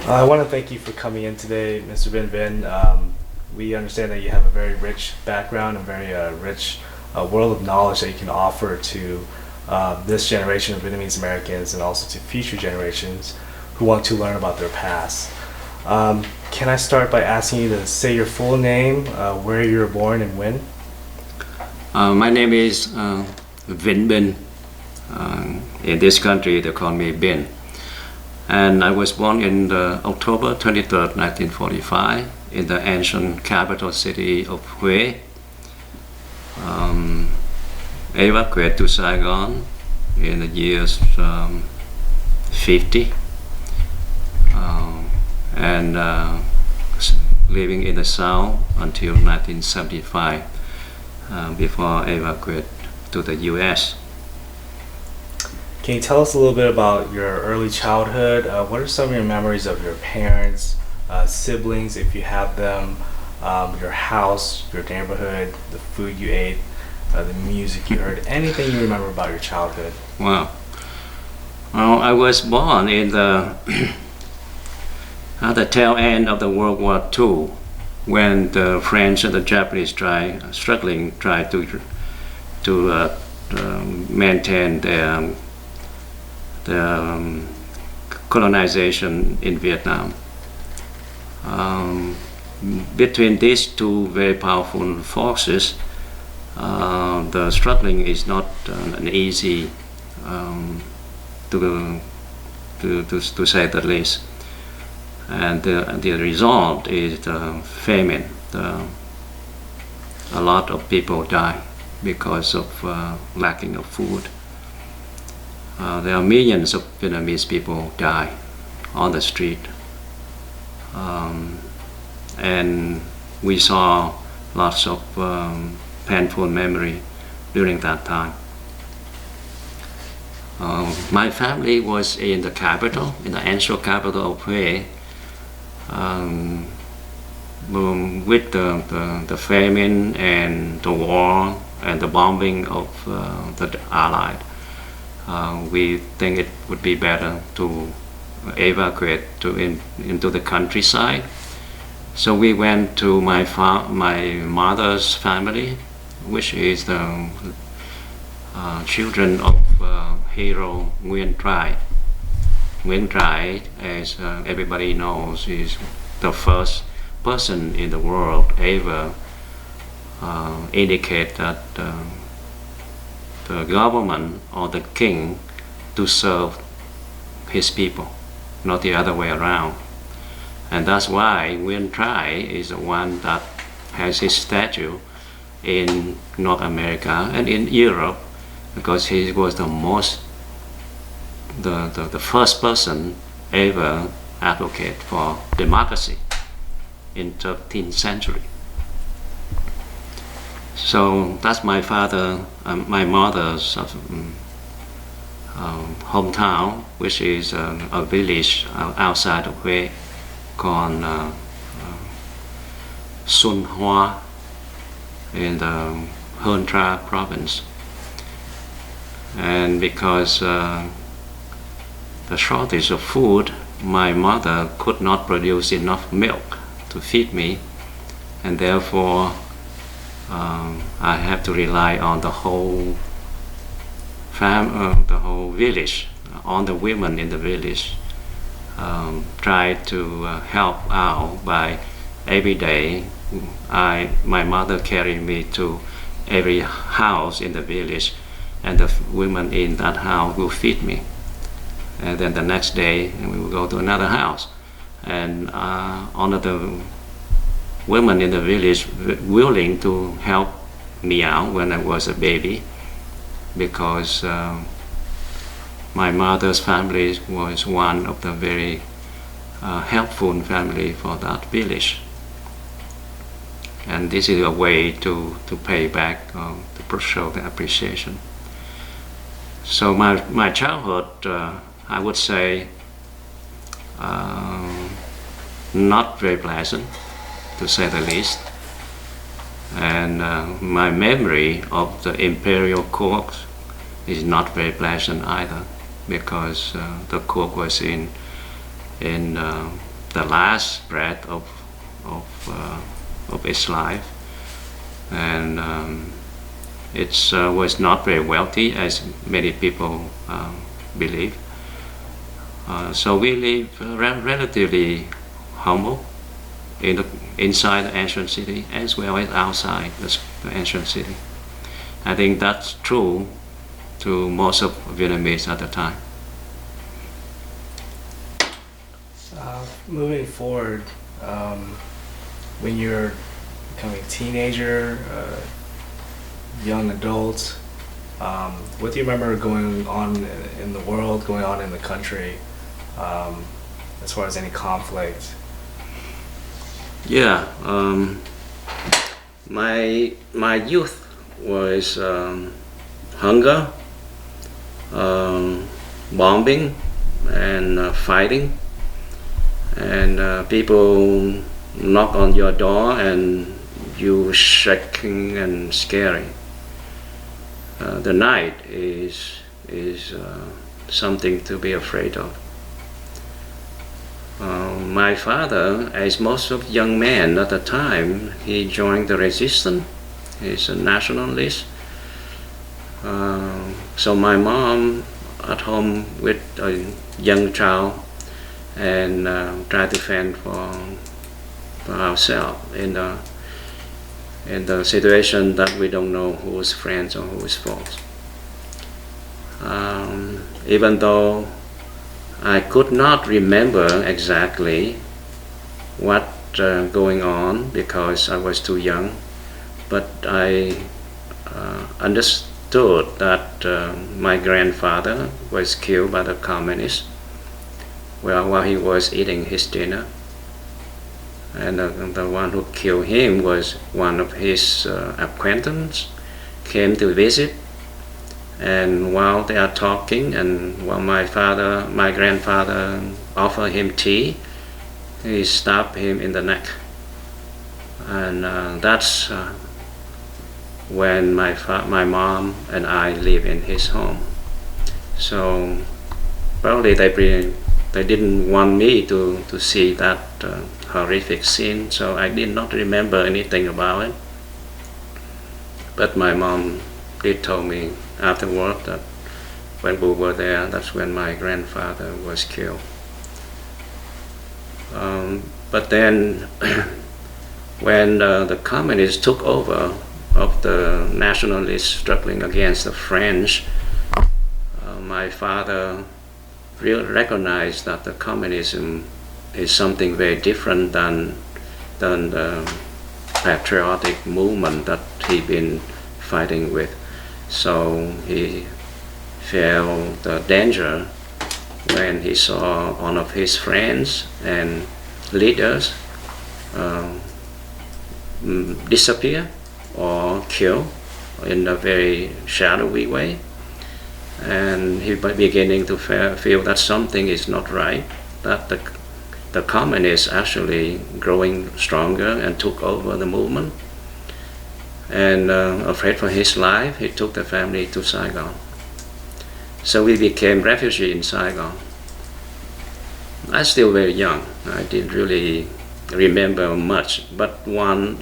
I want to thank you for coming in today, Mr. Vinh. We understand that you have a very rich background and very rich world of knowledge that you can offer to this generation of Vietnamese Americans and also to future generations who want to learn about their past. Can I start by asking you to say your full name, where you were born, and when? My name is Vinh Binh. In this country, they call me Binh. And I was born in October 23rd, 1945, in the ancient capital city of Huế. Evacuated to Saigon in the years 50, and living in the South until 1975, before evacuated to the U.S. Can you tell us a little bit about your early childhood? What are some of your memories of your parents, siblings, if you have them, your house, your neighborhood, the food you ate, the music you heard, anything you remember about your childhood? Well, I was born in the at the tail end of the World War II, when the French and the Japanese tried to maintain their colonization in Vietnam. Between these two very powerful forces, the struggling is not an easy, to say the least. And the result is the famine. A lot of people die because of lacking of food. There are millions of Vietnamese people die on the street. And we saw lots of painful memory during that time. My family was in the capital, in the ancient capital of Huế, with the famine and the war and the bombing of the Allied. We think it would be better to evacuate into the countryside. So we went to my mother's family, which is the children of hero Nguyen Trai. Nguyen Trai, as everybody knows, is the first person in the world ever indicate that the government or the king to serve his people, not the other way around. And that's why Nguyen Trai is the one that has his statue in North America and in Europe, because he was the first person ever advocate for democracy in 13th century. So that's my mother's hometown, which is a village outside of Huế called Xuân Hoa in the Hương Tra province. And because the shortage of food, my mother could not produce enough milk to feed me, and therefore I have to rely on the whole village, on the women in the village. Try to help out by every day. My mother carried me to every house in the village, and the women in that house will feed me. And then the next day we will go to another house, and one of the women in the village willing to help me out when I was a baby, because my mother's family was one of the very helpful family for that village. And this is a way to pay back, to show the appreciation. So my childhood, I would say, not very pleasant, to say the least. And my memory of the imperial court is not very pleasant either, because the court was in the last breath of its life, and it was not very wealthy as many people believe. So we live relatively humble inside the ancient city as well as outside the ancient city. I think that's true to most of Vietnamese at the time. Moving forward, when you're becoming a teenager, young adult, what do you remember going on in the world, going on in the country, as far as any conflict? Yeah, my youth was hunger, bombing, and fighting, and people knock on your door and you shaking and scary. The night is something to be afraid of. My father, as most of young men at the time, he joined the resistance. He's a nationalist. So my mom at home with a young child and try to fend for ourselves in the situation that we don't know who is friends or who is foes. Even though I could not remember exactly what going on because I was too young, but I understood that my grandfather was killed by the communists while he was eating his dinner, and the one who killed him was one of his acquaintances came to visit. And while they are talking, and while my grandfather offered him tea, he stabbed him in the neck. And that's when my mom and I live in his home. So probably they didn't want me to see that horrific scene, so I did not remember anything about it. But my mom did tell me afterward that when we were there, that's when my grandfather was killed. But then when the communists took over of the nationalists struggling against the French, my father really recognized that the communism is something very different than the patriotic movement that he'd been fighting with. So he felt the danger when he saw one of his friends and leaders disappear or kill in a very shadowy way, and he was beginning to feel that something is not right, that the communists actually growing stronger and took over the movement. And afraid for his life, he took the family to Saigon. So we became refugees in Saigon. I was still very young. I didn't really remember much, but one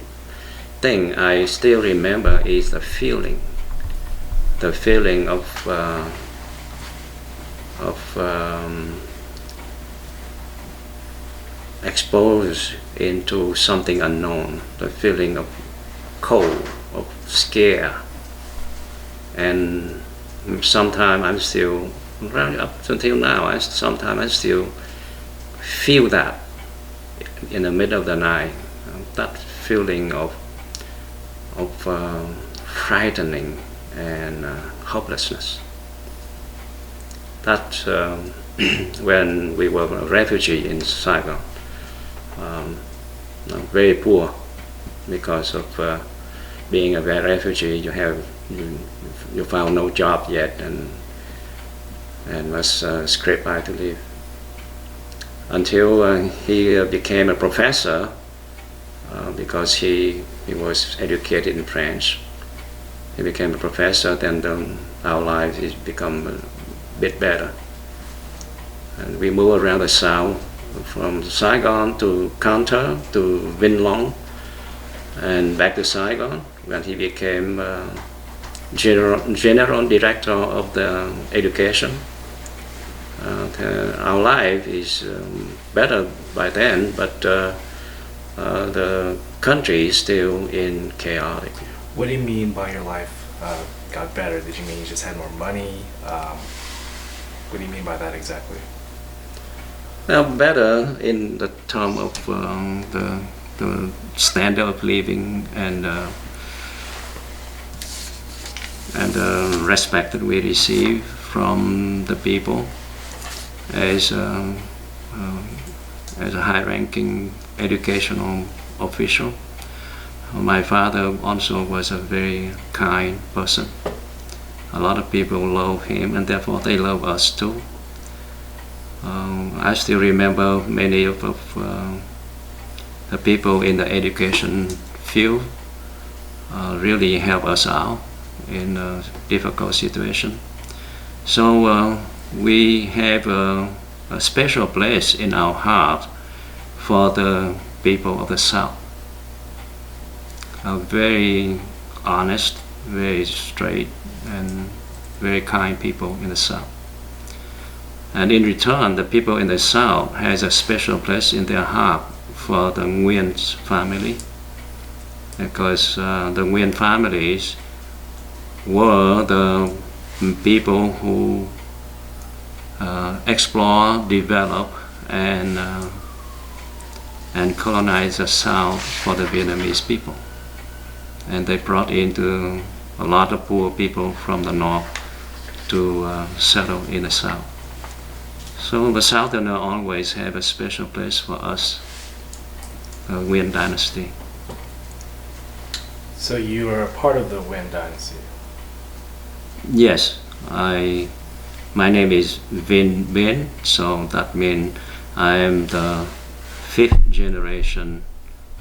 thing I still remember is the feeling of exposed into something unknown, the feeling of cold, of scare, and sometimes I'm still, right up until now, sometimes I still feel that in the middle of the night, that feeling of frightening and hopelessness. That when we were a refugee in Saigon, very poor because of being a refugee. You found no job yet and was scraped by to live until he became a professor because he was educated in French. He became a professor, then our lives has become a bit better. And we moved around the South from Saigon to Canton to Vinh Long and back to Saigon when he became general director of the education. Our life is better by then, but the country is still in chaotic. What do you mean by your life got better? Did you mean you just had more money? What do you mean by that exactly? Well, better in the term of the standard of living and the respect that we receive from the people as a high-ranking educational official. My father also was a very kind person. A lot of people love him, and therefore they love us too. I still remember many of the people in the education field really help us out in a difficult situation. So we have a special place in our heart for the people of the South. Very honest, very straight, and very kind people in the South. And in return, the people in the South has a special place in their heart for the Nguyen family, because the Nguyen families were the people who explore, develop, and colonize the South for the Vietnamese people. And they brought into a lot of poor people from the North to settle in the South. So the Southerners always have a special place for us, the Nguyen dynasty. So you are a part of the Nguyen dynasty? Yes, my name is Binh, so that means I am the 5th generation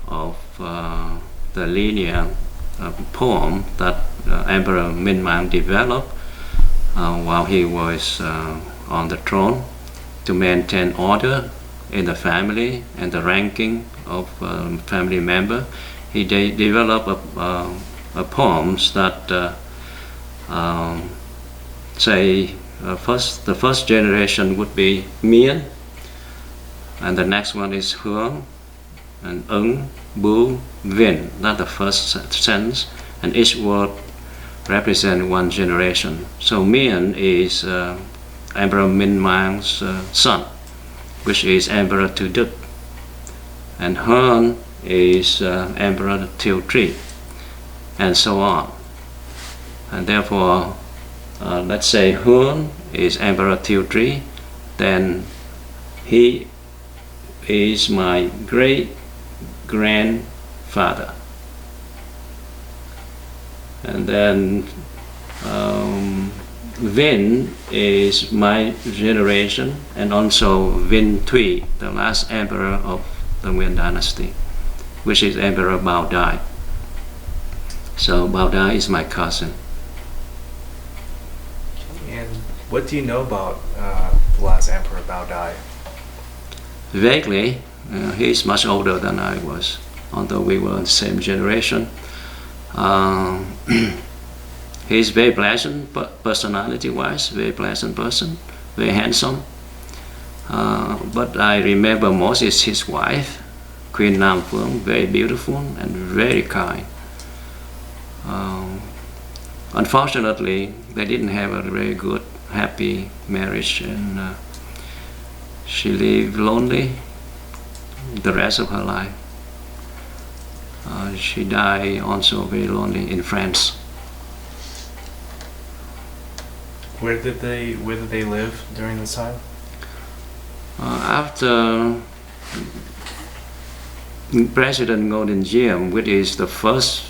of the linear poem that Emperor Minh Mang developed while he was on the throne to maintain order in the family and the ranking of family member. He developed poems that say the first generation would be Mien, and the next one is Hướng, and Ưng, Bu, Vinh. That's the first sentence, and each word represents one generation. So Mien is Emperor Minh Mang's son, which is Emperor Tu Duc, and Hướng is Emperor Thiệu Tri, and so on. And therefore, let's say Hướng is Emperor Thiệu Tri, then he is my great-grandfather. And then Vinh is my generation, and also Vinh Thuy, the last emperor of the Nguyen dynasty, which is Emperor Bao Dai. So Bao Dai is my cousin. And what do you know about the last emperor, Bao Dai? Vaguely, he's much older than I was, although we were the same generation. He's very pleasant, personality-wise, very pleasant person, very handsome. But I remember most is his wife, Queen Nam Phương, very beautiful and very kind. Unfortunately, they didn't have a very good, happy marriage, and she lived lonely the rest of her life. She died also very lonely in France. Where did they live during this time? After President Ngo Dinh Diem, which is the first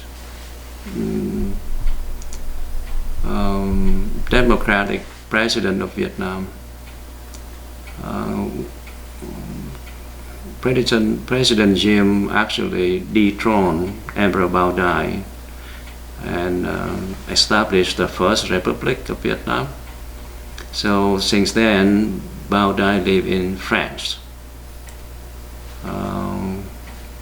democratic president of Vietnam, President Diem actually dethroned Emperor Bao Dai and established the first Republic of Vietnam. So since then, Bao Dai lived in France.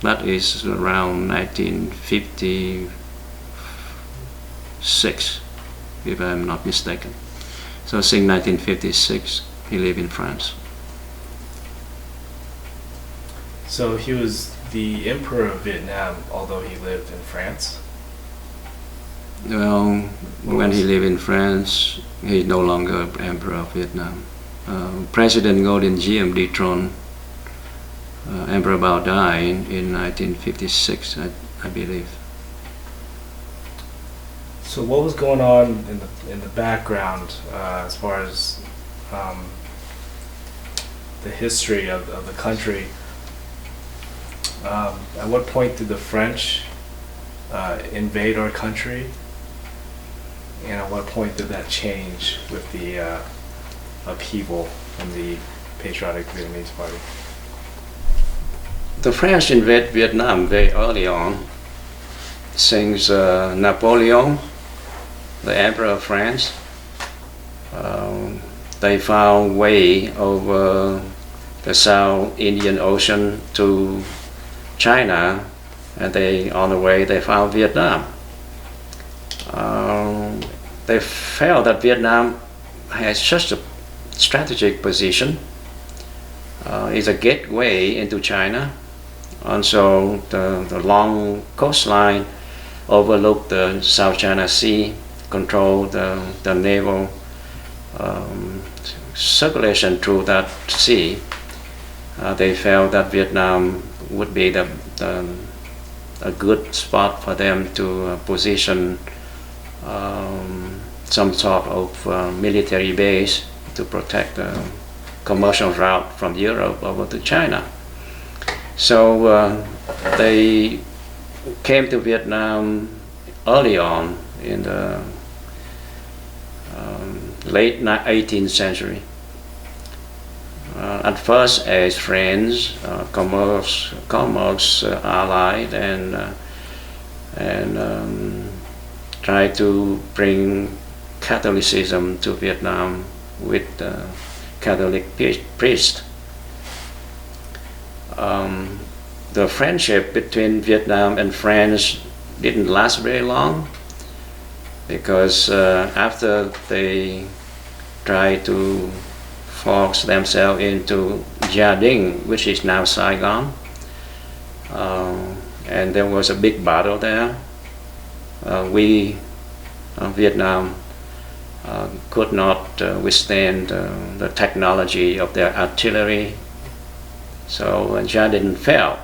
That is around 1956, if I'm not mistaken. So since 1956, he lived in France. So he was the Emperor of Vietnam, although he lived in France? Well, when he lived in France, he's no longer Emperor of Vietnam. President Ngô Đình Diệm dethroned Emperor Bao Dai in 1956, I believe. So what was going on in the background as far as the history of the country? At what point did the French invade our country? And at what point did that change with the upheaval in the Patriotic Vietnamese Party? The French invaded Vietnam very early on, since Napoleon, the Emperor of France, they found way over the South Indian Ocean to China, and on the way they found Vietnam. They felt that Vietnam has such a strategic position. It's a gateway into China. Also, the long coastline overlooked the South China Sea, controlled the naval circulation through that sea. They felt that Vietnam would be a good spot for them to position some sort of military base to protect the commercial route from Europe over to China. So they came to Vietnam early on in the late 18th century. At first as friends, commerce allied, and tried to bring Catholicism to Vietnam with Catholic priests. The friendship between Vietnam and France didn't last very long, because after they tried to force themselves into Gia Dinh, which is now Saigon, and there was a big battle there. Vietnam could not withstand the technology of their artillery, so Gia Dinh fell,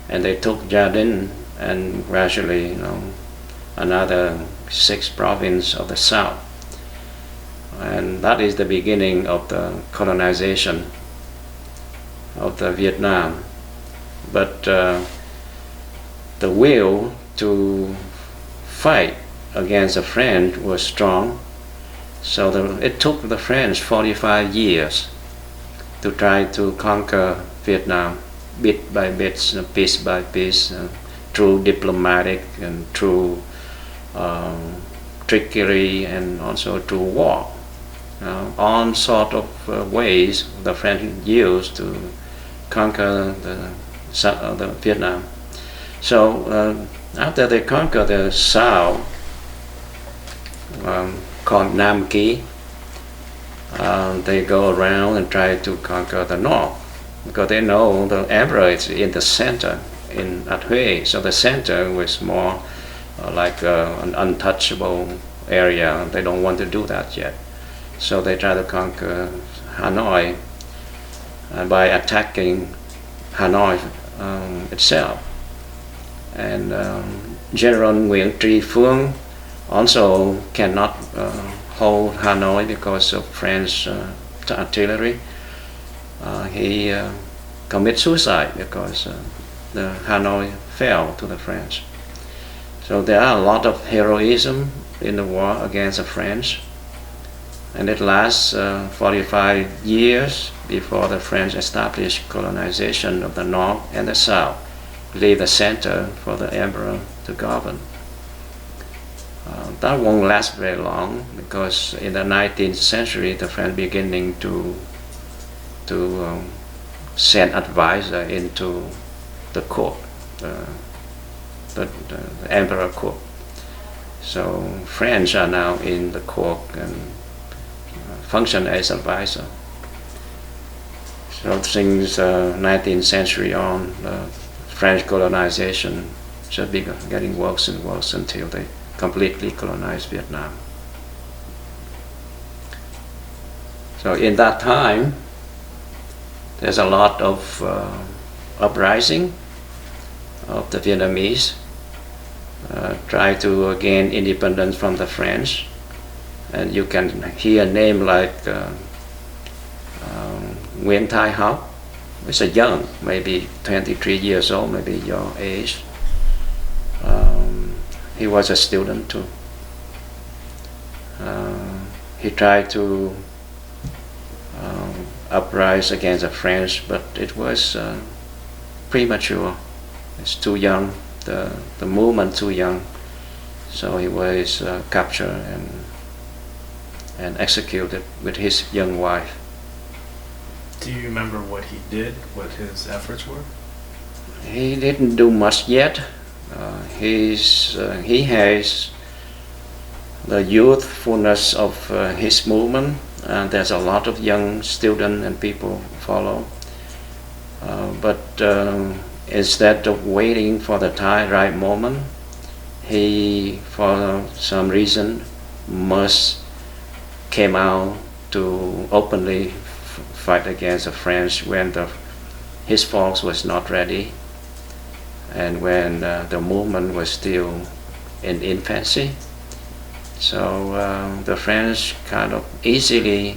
and they took Gia Dinh and gradually, another 6 provinces of the south. And that is the beginning of the colonization of the Vietnam. But the will to fight against the French was strong, so it took the French 45 years to try to conquer Vietnam, bit by bit, piece by piece, through diplomatic and through trickery, and also through war. All sort of ways the French used to conquer the Vietnam. So after they conquered the south, called Nam Kỳ, they go around and try to conquer the north, because they know the emperor is in the center, at Hue. So the center was more like an untouchable area. They don't want to do that yet. So they try to conquer Hanoi by attacking Hanoi itself. And General Nguyễn Tri Phương also cannot hold Hanoi because of French artillery. He committed suicide because the Hanoi fell to the French. So there are a lot of heroism in the war against the French, and it lasts 45 years before the French established colonization of the north and the south, leave the center for the emperor to govern. That won't last very long, because in the 19th century the French beginning to send advisor into the court the emperor court. So French are now in the court and function as advisor. So since 19th century on, French colonization just be getting worse and worse until they completely colonized Vietnam. So in that time, there's a lot of uprising of the Vietnamese, try to gain independence from the French. And you can hear a name like Nguyễn Thái Học. It's a young, maybe 23 years old, maybe your age. He was a student too. He tried to uprise against the French, but it was premature. It's too young, the movement too young. So he was captured and executed with his young wife. Do you remember what he did, what his efforts were? He didn't do much yet. He has the youthfulness of his movement, and there's a lot of young students and people follow. But instead of waiting for the right moment, he, for some reason, must came out to openly fight against the French when his force was not ready, and when the movement was still in infancy. So the French kind of easily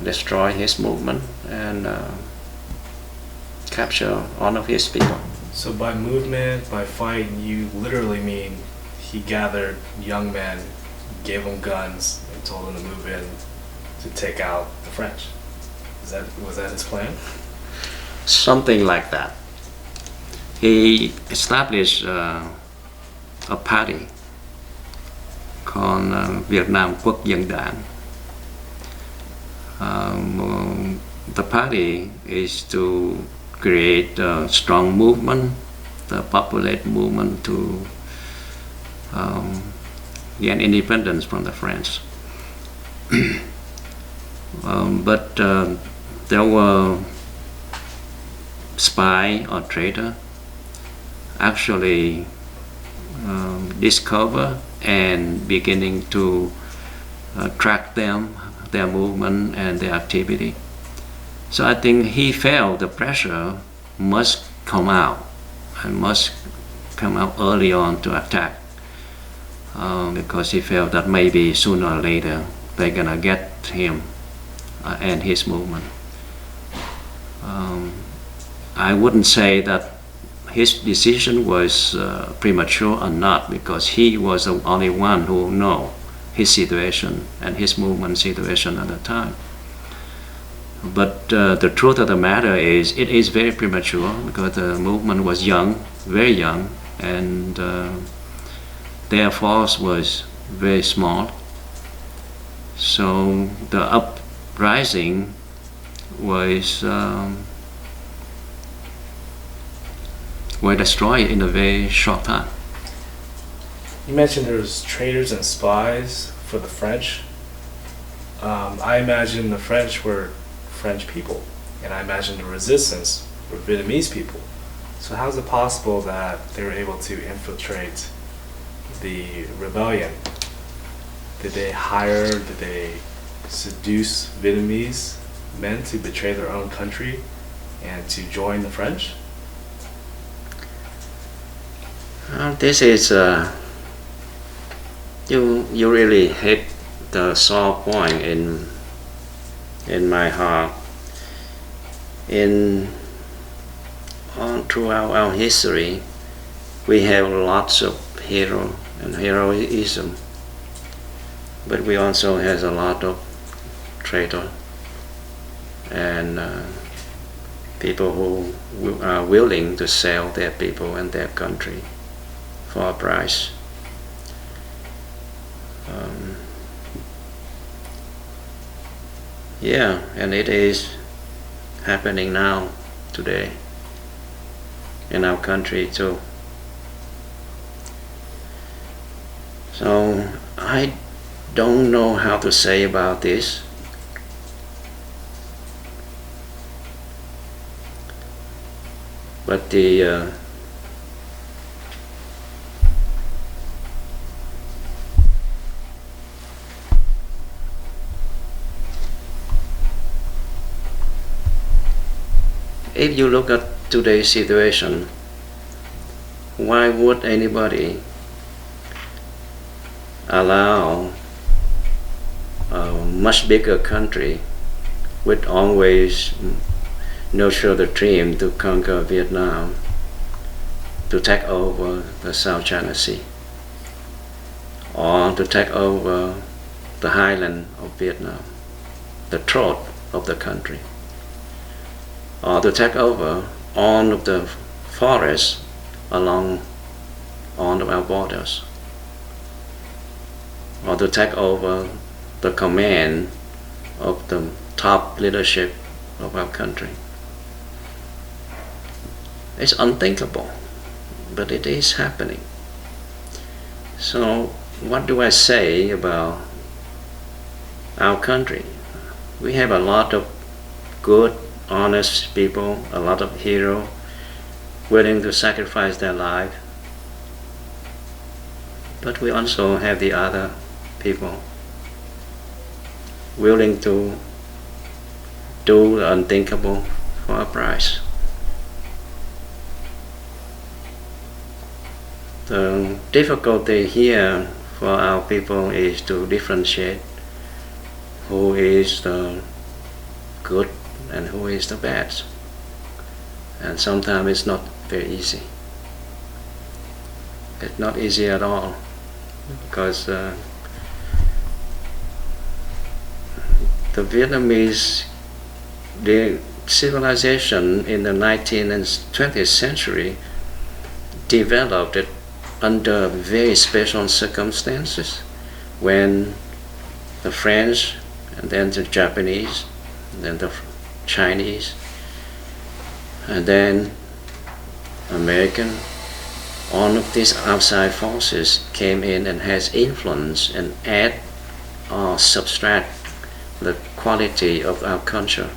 destroy his movement and capture all of his people. So by movement, by fight, you literally mean he gathered young men, gave them guns, and told them to move in to take out the French. Was that his plan? Something like that. He established a party called Việt Nam Quốc dân Đảng. The party is to create a strong movement, the populate movement to gain independence from the French. But there were spy or traitor actually discover and beginning to track them, their movement and their activity. So I think he felt the pressure must come out and must come out early on to attack, because he felt that maybe sooner or later they're gonna get him and his movement. I wouldn't say that his decision was premature or not, because he was the only one who know his situation and his movement situation at the time. But the truth of the matter is, it is very premature, because the movement was young, very young, and their force was very small. So the uprising was were destroyed in a very short time. You mentioned there was traitors and spies for the French. I imagine the French were French people, and I imagine the resistance were Vietnamese people. So how is it possible that they were able to infiltrate the rebellion? Did they seduce Vietnamese men to betray their own country and to join the French? This is you really hit the sore point in my heart. Throughout our history, we have lots of hero and heroism, but we also have a lot of traitor and people who are willing to sell their people and their country for a price. Yeah, and it is happening now today in our country too. So I don't know how to say about this. But if you look at today's situation, why would anybody allow a much bigger country with always nurture the dream to conquer Vietnam, to take over the South China Sea, or to take over the highland of Vietnam, the throat of the country, or to take over all of the forests along all of our borders, or to take over the command of the top leadership of our country. It's unthinkable, but it is happening. So what do I say about our country? We have a lot of good, honest people, a lot of heroes willing to sacrifice their life. But we also have the other people willing to do the unthinkable for a price. The difficulty here for our people is to differentiate who is the good and who is the bad. And sometimes it's not very easy. It's not easy at all, because the Vietnamese, the civilization in the 19th and 20th century developed it under very special circumstances, when the French and then the Japanese and then the Chinese and then American, all of these outside forces came in and has influence and add or subtract the quality of our culture.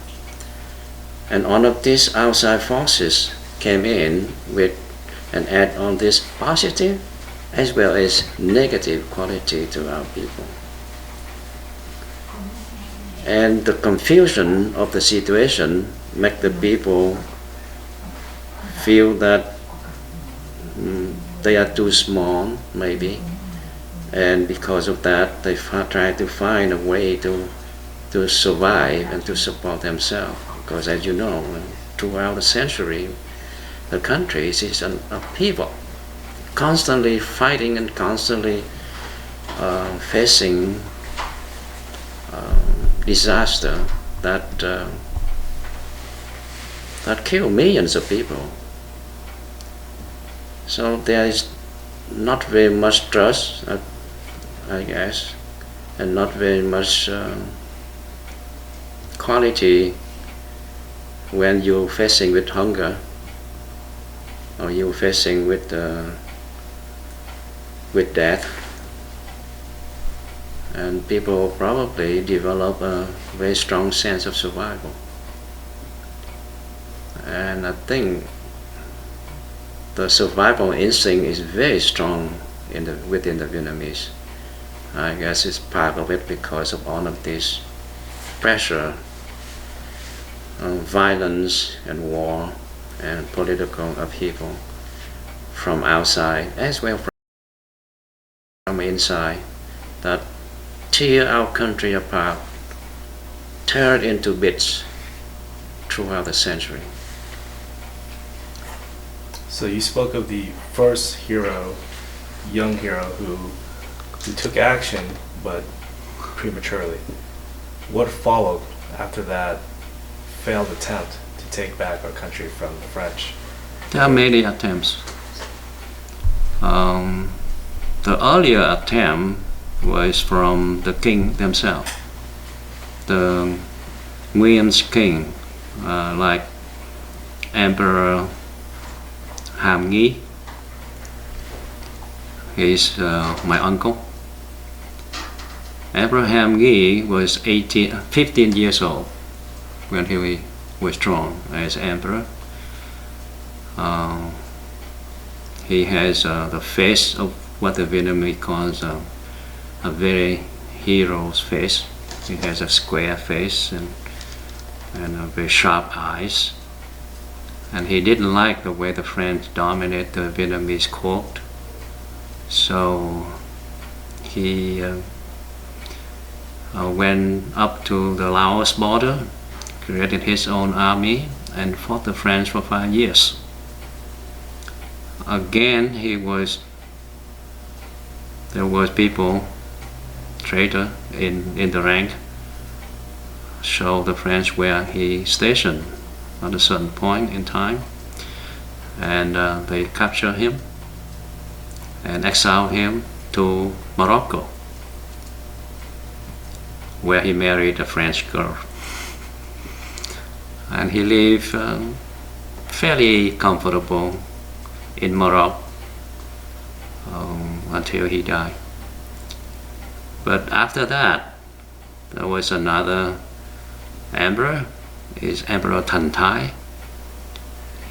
And all of these outside forces came in with and add on this positive as well as negative quality to our people. And the confusion of the situation make the people feel that they are too small, maybe, and because of that they try to find a way to survive and to support themselves. Because as you know, throughout the century, the country is an upheaval, constantly fighting and constantly facing disaster that kill millions of people. So there is not very much trust, I guess, and not very much quality when you're facing with hunger, or you're facing with death. And people probably develop a very strong sense of survival. And I think the survival instinct is very strong within the Vietnamese. I guess it's part of it because of all of this pressure, violence and war and political upheaval from outside as well from inside, that tear our country apart, tear it into bits throughout the century. So you spoke of the first hero, young hero, who took action, but prematurely. What followed after that failed attempt to take back our country from the French? There are many attempts. The earlier attempt was from the king themselves. The Nguyen's king, like Emperor Ham. He's my uncle. Everett Ham was 15 years old when he was drawn as emperor. He has the face of what the Vietnamese calls a very hero's face. He has a square face and very sharp eyes. And he didn't like the way the French dominated the Vietnamese court. So he went up to the Laos border, created his own army, and fought the French for 5 years. Again, there was people, traitor in the rank, show the French where he stationed at a certain point in time, and they captured him and exiled him to Morocco, where he married a French girl. And he lived fairly comfortable in Morocco until he died. But after that, there was another emperor, is Emperor Thanh Thai.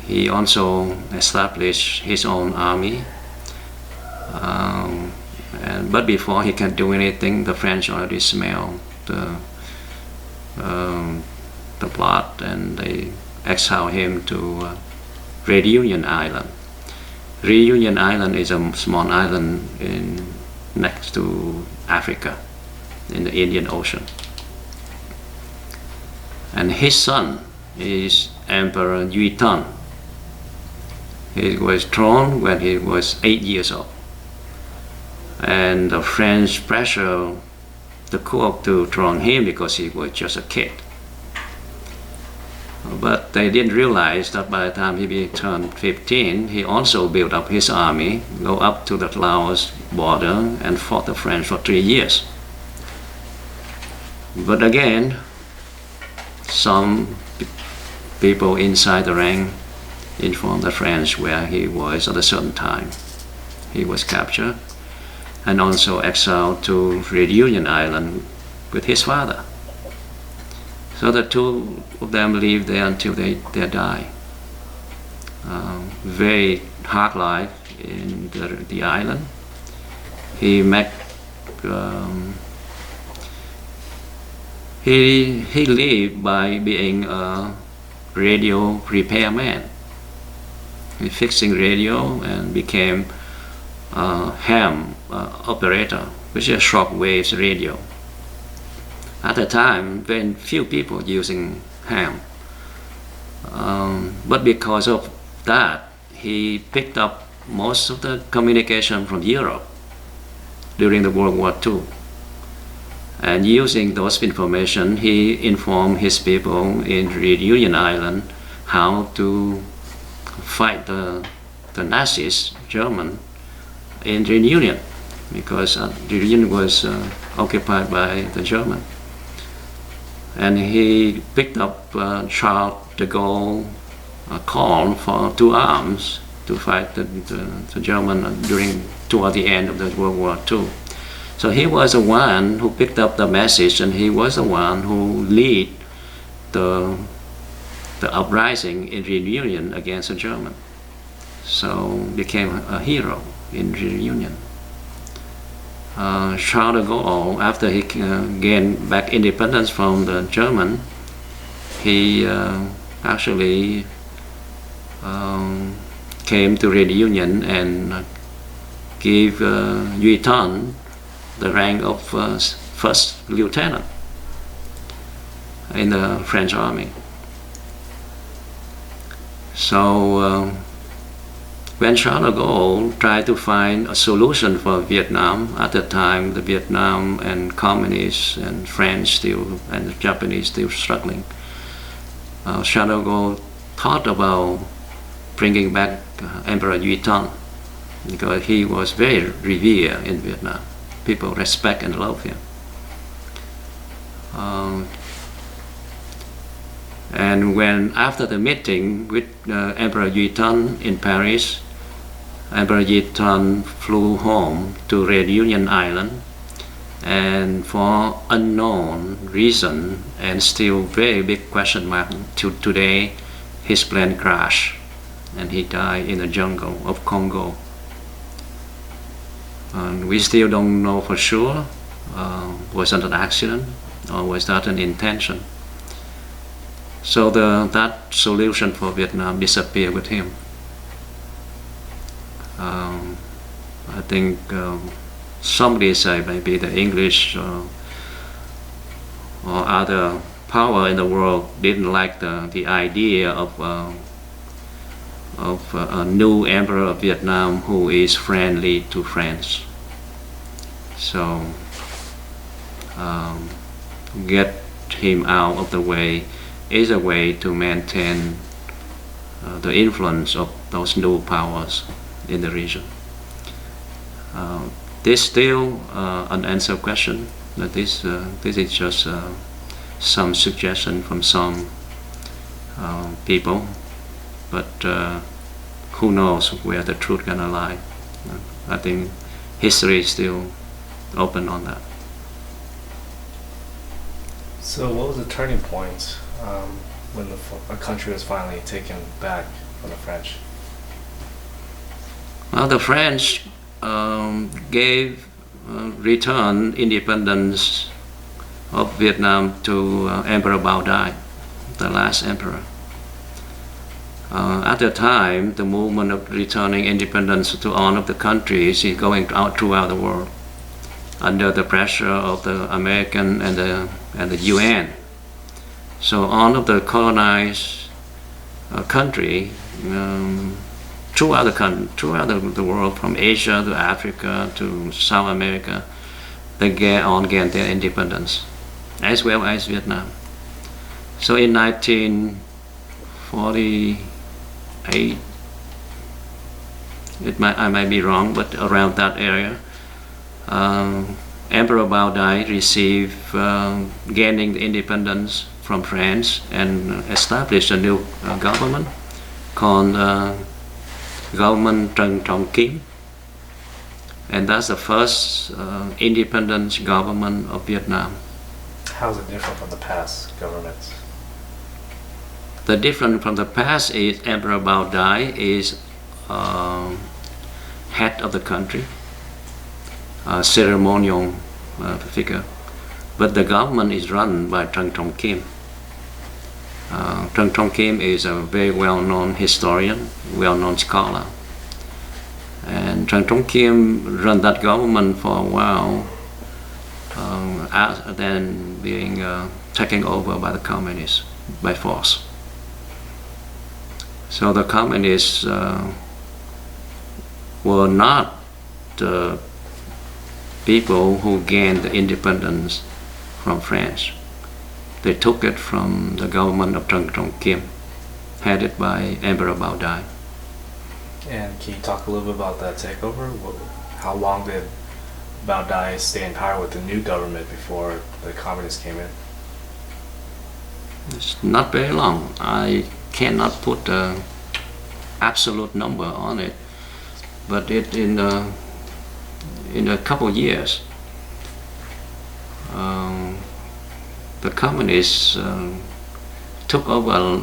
He also established his own army. But before he can do anything, the French already smelled the plot, and they exiled him to Reunion Island. Reunion Island is a small island next to Africa in the Indian Ocean. And his son is Emperor Duy Tân. He was thrown when he was 8 years old. And the French pressured the court to throw him because he was just a kid. But they didn't realize that by the time he turned 15, he also built up his army, go up to the Laos border and fought the French for 3 years. But again, some people inside the rank informed the French where he was at a certain time. He was captured and also exiled to Reunion Island with his father. So the two of them lived there until they die. Very hard life in the island. He met he lived by being a radio repairman. He fixing radio and became a ham operator, which is a short waves radio. At the time, very few people using ham. But because of that, he picked up most of the communication from Europe during the World War II. And using those information, he informed his people in Reunion Island how to fight the Nazis, German, in Reunion, because Reunion was occupied by the German. And he picked up Charles de Gaulle call for 2 arms to fight the German toward the end of the World War II. So he was the one who picked up the message, and he was the one who led the uprising in Reunion against the German. So became a hero in Reunion. Charles de Gaulle, after he gained back independence from the German, he actually came to Reunion and gave Duy Tân the rank of first lieutenant in the French army. So when Charles de Gaulle tried to find a solution for Vietnam, at the time the Vietnam and communists and French still and the Japanese still struggling, Charles de Gaulle thought about bringing back Emperor Duy Tân because he was very revered in Vietnam. People respect and love him. And when after the meeting with Emperor Yuan in Paris, Emperor Yuan flew home to Reunion Island, and for unknown reason and still very big question mark to today, his plane crashed and he died in the jungle of Congo. And we still don't know for sure, was that an accident or was that an intention? So that solution for Vietnam disappeared with him. I think somebody say maybe the English or other power in the world didn't like the idea of a new emperor of Vietnam who is friendly to France. So get him out of the way is a way to maintain the influence of those new powers in the region. This still unanswered question. But this is just some suggestion from some people, but who knows where the truth gonna lie? I think history is still open on that. So what was the turning point when a country was finally taken back from the French? Well, the French gave return independence of Vietnam to Emperor Bao Dai, the last emperor. At the time, the movement of returning independence to all of the countries is going out throughout the world under the pressure of the American and the UN. So all of the colonized country throughout the world, from Asia to Africa to South America, they gained their independence, as well as Vietnam. So in 1948, I might be wrong, but around that area, Emperor Bao Dai received gaining the independence from France and established a new government called government Trần Trọng Kim, and that's the first independent government of Vietnam. How is it different from the past governments? The difference from the past is Emperor Bao Dai is head of the country, ceremonial figure, but the government is run by Trần Trọng Kim. Trần Trọng Kim is a very well-known historian, well-known scholar, and Trần Trọng Kim ran that government for a while, then being taken over by the communists by force. So the communists were not the people who gained the independence from France. They took it from the government of Trần Trọng Kim, headed by Emperor Bao Dai. And can you talk a little bit about that takeover? How long did Bao Dai stay in power with the new government before the communists came in? It's not very long. I cannot put an absolute number on it, but in a couple years, the communists took over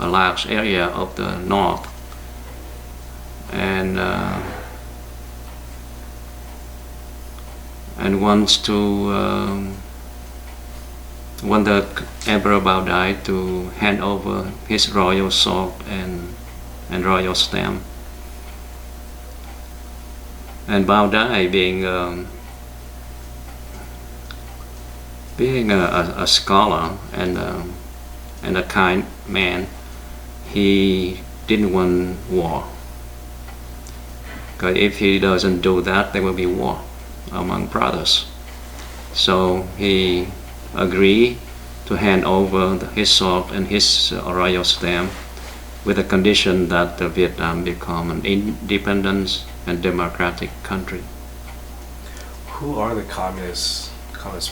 a large area of the north, and wants to want the Emperor Bao Dai to hand over his royal sword and royal stamp. And Bao Dai, being a scholar and a kind man, he didn't want war. Because if he doesn't do that, there will be war among brothers. So he agreed to hand over his sword and his royal stamp with the condition that Vietnam become an independent and democratic country. Who are the Communist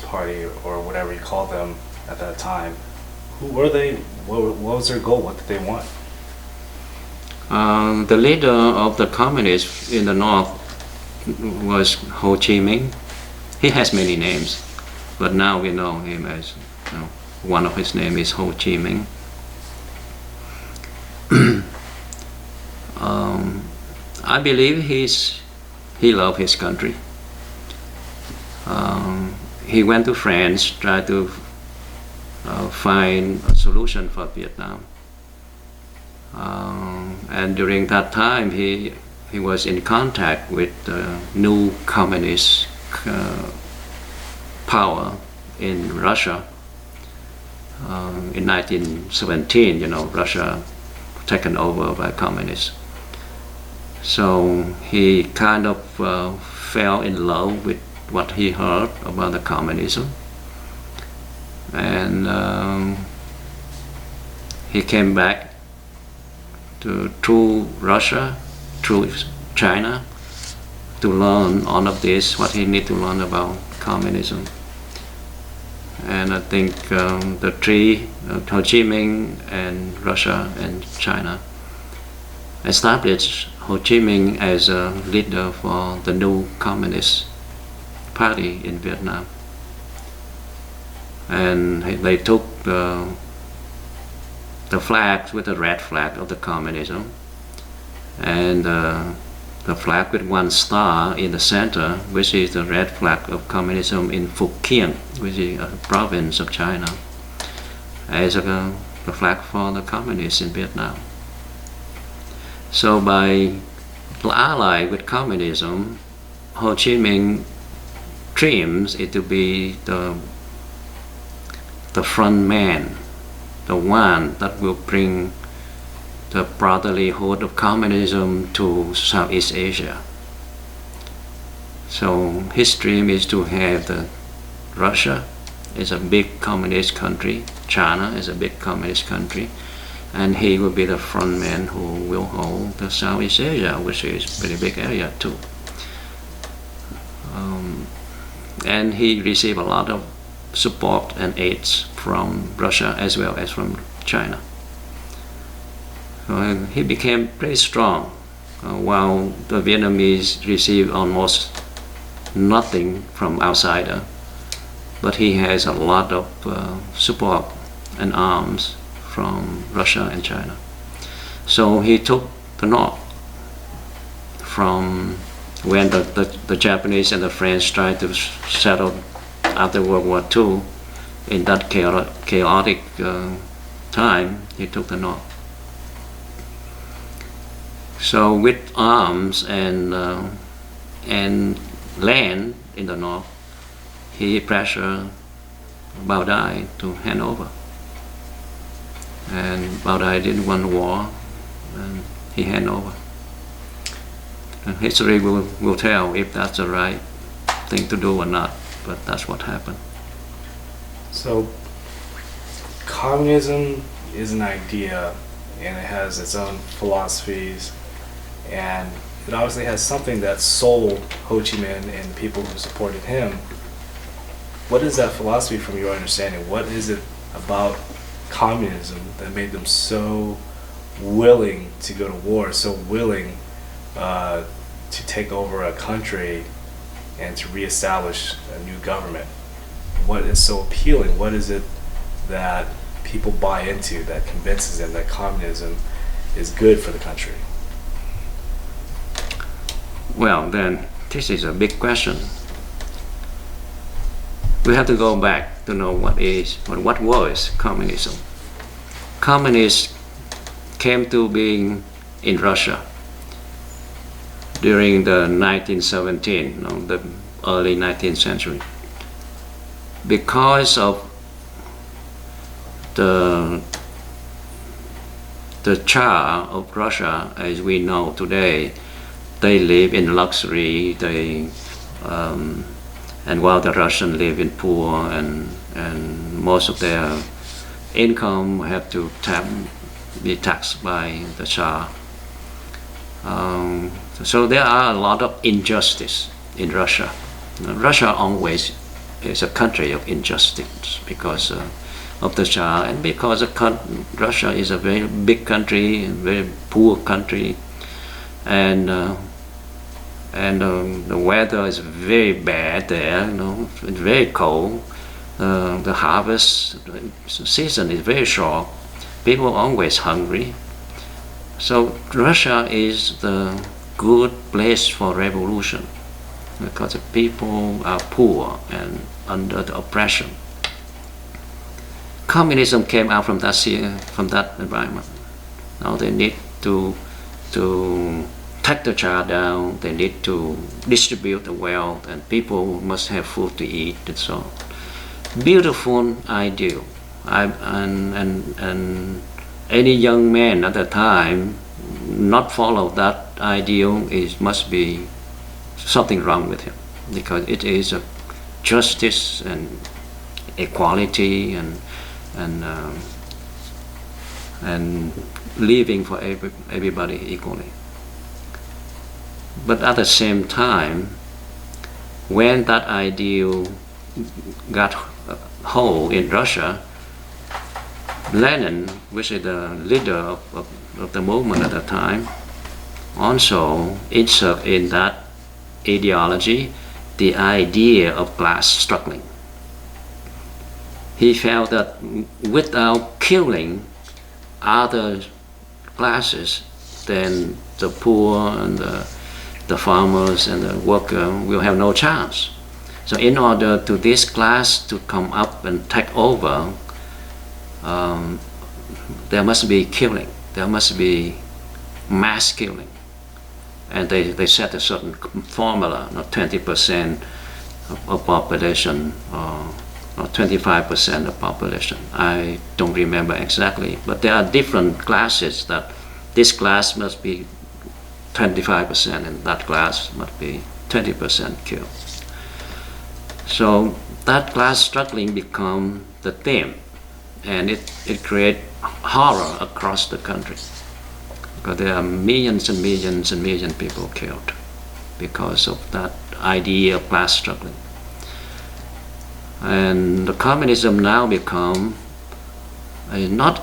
Party, or whatever you call them at that time? Who were they? What was their goal? What did they want? The leader of the communists in the north was Ho Chi Minh. He has many names, but now we know him as, one of his names is Ho Chi Minh. I believe he loved his country. He went to France, tried to find a solution for Vietnam. And during that time, he was in contact with the new communist power in Russia. In 1917, Russia taken over by communists. So he kind of fell in love with what he heard about the communism, and he came back through Russia, through China, to learn all of this, what he need to learn about communism. And I think the three, Ho Chi Minh and Russia and China, established Ho Chi Minh as a leader for the new Communist Party in Vietnam. And they took the flag with the red flag of the communism, and the flag with one star in the center, which is the red flag of communism in Phúc Kiến, which is a province of China, as the flag for the communists in Vietnam. So by ally with communism, Ho Chi Minh dreams it to be the front man, the one that will bring the brotherlyhood of communism to Southeast Asia. So his dream is to have Russia is a big communist country, China is a big communist country, and he will be the front man who will hold the Southeast Asia, which is a pretty big area too. And he received a lot of support and aids from Russia as well as from China. So he became pretty strong, while the Vietnamese received almost nothing from outsider, but he has a lot of support and arms from Russia and China. So he took the north from when the Japanese and the French tried to settle after World War II. In that chaotic time, he took the north. So with arms and land in the north, he pressured Bao Dai to hand over. And Bao Dai didn't want war, and he hand over. And history will tell if that's the right thing to do or not, but that's what happened. So communism is an idea, and it has its own philosophies, and it obviously has something that sold Ho Chi Minh and the people who supported him. What is that philosophy from your understanding? What is it about communism that made them so willing to go to war, so willing to take over a country and to reestablish a new government? What is so appealing? What is it that people buy into that convinces them that communism is good for the country? Well, then, this is a big question. We have to go back to know what was communism. Communists came to being in Russia during the 1917, the early 19th century, because of the Tsar of Russia, as we know today. They live in luxury. And while the Russians live in poor, and most of their income have to be taxed by the Tsar. So there are a lot of injustice in Russia. Russia always is a country of injustice because of the Tsar, and because Russia is a very big country, very poor country, and the weather is very bad there. It's very cold. The harvest season is very short. People are always hungry. So Russia is the good place for revolution because the people are poor and under the oppression. Communism came out from that environment. Now they need to take the Tsar down. They need to distribute the wealth, and people must have food to eat and so on. Beautiful ideal. And any young man at the time not follow that ideal must be something wrong with him, because it is a justice and equality and living for everybody equally. But at the same time, when that ideal got hold in Russia, Lenin, which is the leader of the movement at the time, also insert in that ideology the idea of class struggling. He felt that without killing other classes, then the poor and the farmers and the worker will have no chance. So in order to this class to come up and take over, there must be killing. There must be mass killing. And they set a certain formula, 20% of population or 25% of population. I don't remember exactly, but there are different classes that this class must be 25% and that class must be 20% killed. So that class struggling become the theme, and it creates horror across the country, because there are millions and millions and millions of people killed because of that idea of class struggling. And the communism now become not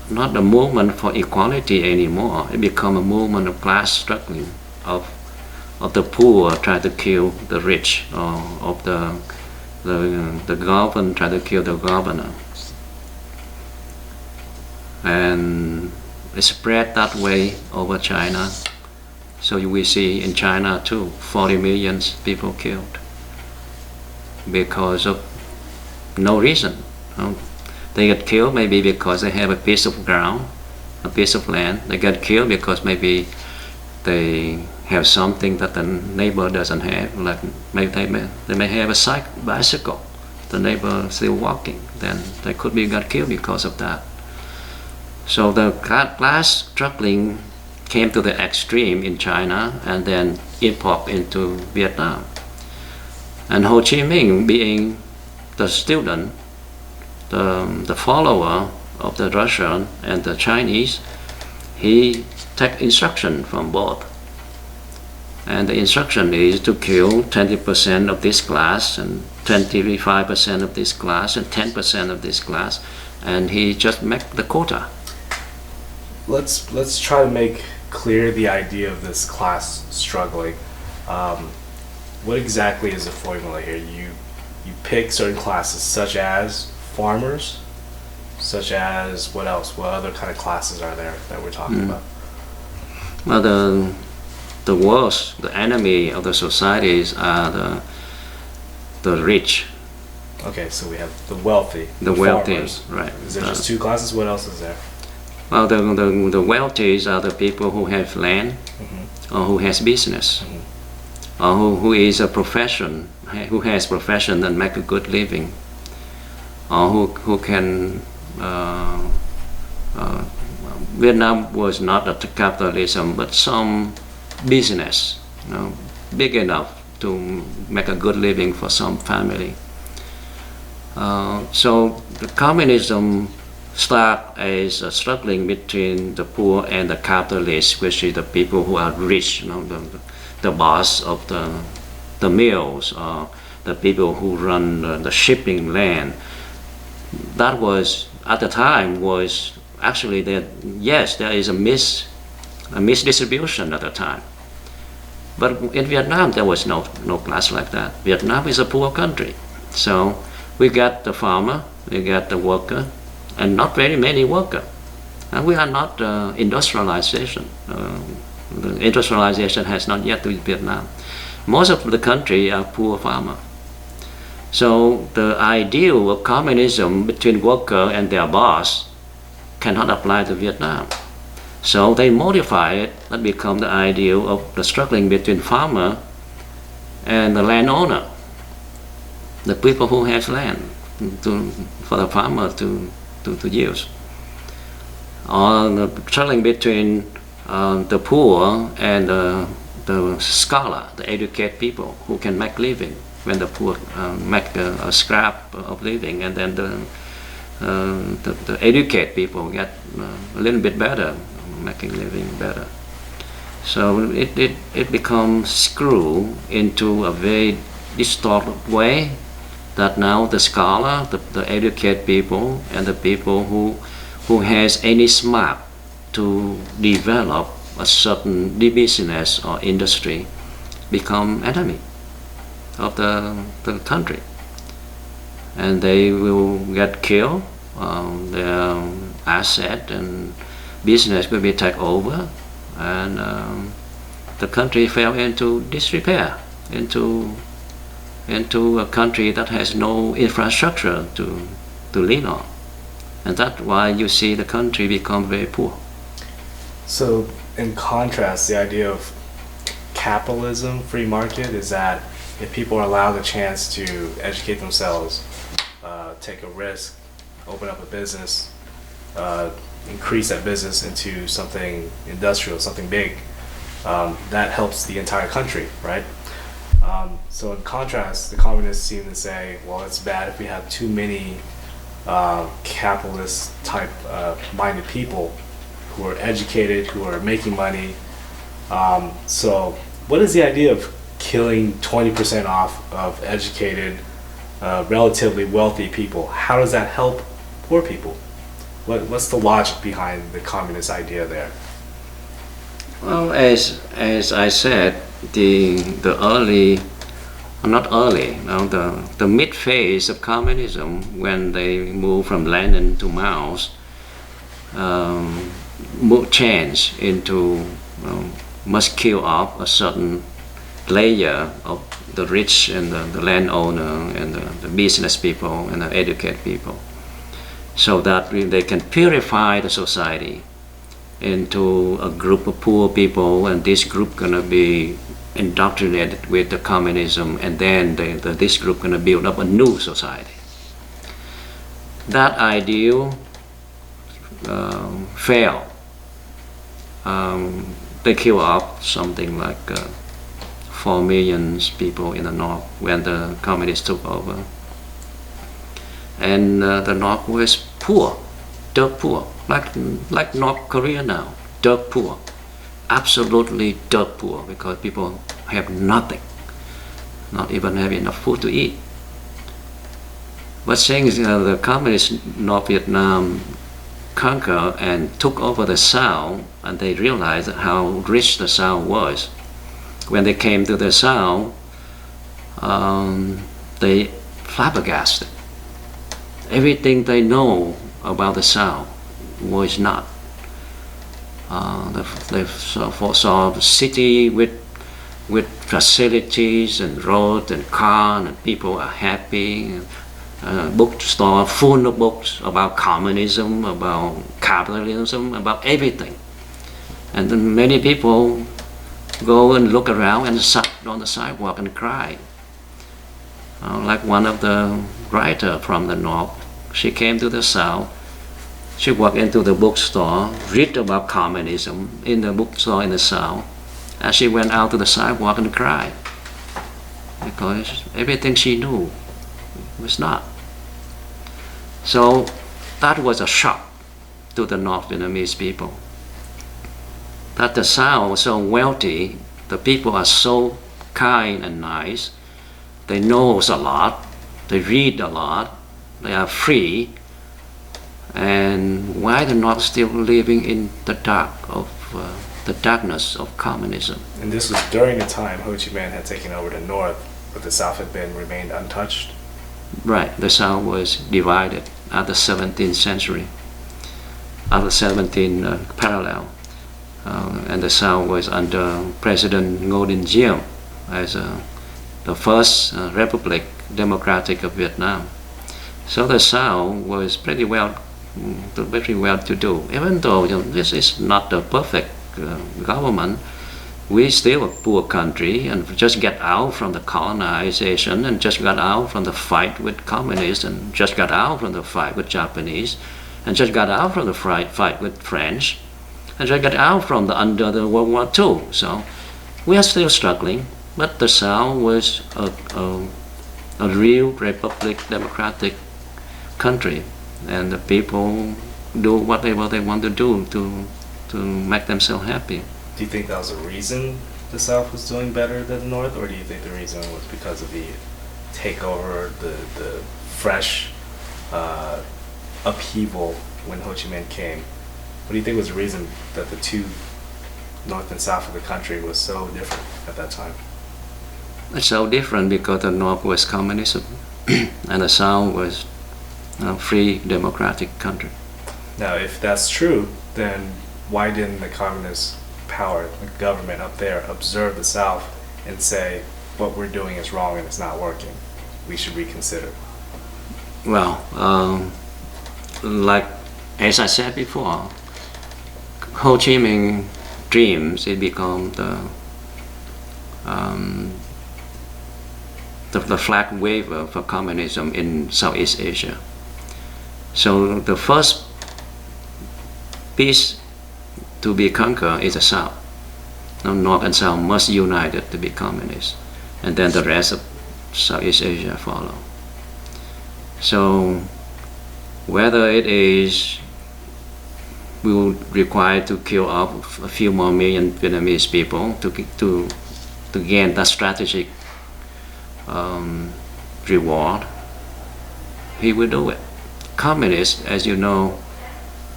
a movement for equality anymore. It become a movement of class struggling, of the poor try to kill the rich, or of the governor try to kill the governor. And it spread that way over China. So we see in China too, 40 million people killed because of no reason. They get killed maybe because they have a piece of ground, a piece of land. They get killed because maybe they have something that the neighbor doesn't have, like maybe they may have a bicycle, the neighbor is still walking, then they could be got killed because of that. So the class struggling came to the extreme in China and then it popped into Vietnam. And Ho Chi Minh, being the student, the follower of the Russian and the Chinese, he took instruction from both. And the instruction is to kill 20% of this class and 25% of this class and 10% of this class, and he just make the quota. Let's try to make clear the idea of this class struggling. What exactly is the formula here? You pick certain classes, such as farmers, such as what else? What other kind of classes are there that we're talking about? Well, the worst, the enemy of the societies are the rich. Okay, so we have the wealthy. The wealthy, farmers. right. Is there just two classes? What else is there? Well, the wealthy are the people who have land, or who has business, or who is a profession, who has profession and make a good living, or who can. Vietnam was not a capitalism, but some business, big enough to make a good living for some family. So the communism start as a struggling between the poor and the capitalists, which is the people who are rich, the boss of the mills, or the people who run the shipping land. that was at the time was actually that yes, there is a misdistribution at the time. But in Vietnam, there was no class like that. Vietnam is a poor country. So we got the farmer, we got the worker, and not very many workers. And we are not industrialization. The industrialization has not yet reached Vietnam. Most of the country are poor farmer. So the ideal of communism between worker and their boss cannot apply to Vietnam. So they modify it and become the ideal of the struggling between farmer and the landowner, the people who have land for the farmer to use. Or the struggling between the poor and the scholar, the educated people who can make living, when the poor make a scrap of living, and then the educated people get a little bit better, making living better. So it becomes screwed into a very distorted way that now the scholar, the educated people, and the people who has any smart to develop a certain business or industry become enemy of the country, and they will get killed. Their asset and business will be taken over, and the country fell into disrepair, into a country that has no infrastructure to lean on, and that's why you see the country become very poor. So, in contrast, the idea of capitalism, free market, is that if people are allowed a chance to educate themselves, take a risk, open up a business, increase that business into something industrial, something big, that helps the entire country, right? So in contrast, the communists seem to say, well, it's bad if we have too many capitalist type minded people who are educated, who are making money. So what is the idea of killing 20% off of educated, relatively wealthy people? How does that help poor people? What's the logic behind the communist idea there? Well, as I said, the early, not early, no, the mid phase of communism, when they moved from Lenin to Mao's, change into must kill off a certain layer of the rich and the landowner and the business people and the educated people, so that they can purify the society into a group of poor people, and this group gonna be indoctrinated with the communism, and then this group gonna build up a new society. That ideal failed. They kill off something like 4 million people in the north when the communists took over, and the north was poor, dirt poor, like North Korea now, dirt poor, absolutely dirt poor, because people have nothing, not even have enough food to eat. But since the communist North Vietnam conquered and took over the South, and they realized how rich the South was, when they came to the South, they flabbergasted. Everything they know about the South was not. They saw the city with facilities and roads and cars, and people are happy. Bookstore full of books about communism, about capitalism, about everything. And then many people go and look around and sit on the sidewalk and cry. Like one of the writers from the North, she came to the South, she walked into the bookstore, read about communism in the bookstore in the South, and she went out to the sidewalk and cried, because everything she knew was not. So that was a shock to the North Vietnamese people, that the South was so wealthy, the people are so kind and nice, they know a lot, they read a lot, they are free, and why the North still living in the darkness of communism. And this was during the time Ho Chi Minh had taken over the North, but the South had remained untouched. Right, the South was divided at the 17th century, at the 17th parallel, and the South was under President Ngô Đình Diệm as the first Republic Democratic of Vietnam. So the South was very well to do. Even though this is not the perfect government, we still a poor country and just get out from the colonization and just got out from the fight with communists and just got out from the fight with Japanese and just got out from the fight with French and just got out from under the World War II. So we are still struggling, but the South was a real republic democratic country, and the people do whatever they want to do to make themselves happy. Do you think that was the reason the South was doing better than the North, or do you think the reason was because of the takeover, the fresh upheaval when Ho Chi Minh came? What do you think was the reason that the two, North and South of the country, was so different at that time? It's so different because the North was communism and the South was a free democratic country. Now, if that's true, then why didn't the communist power, the government up there, observe the South and say, what we're doing is wrong and it's not working, we should reconsider? Well, like as I said before, Ho Chi Minh dreams it become the flag waver for communism in Southeast Asia. So the first piece to be conquered is the South. Now North and South must unite to be communist, and then the rest of Southeast Asia follow. So whether it is we will require to kill off a few more million Vietnamese people to gain that strategic reward, he will do it. Communists, as you know,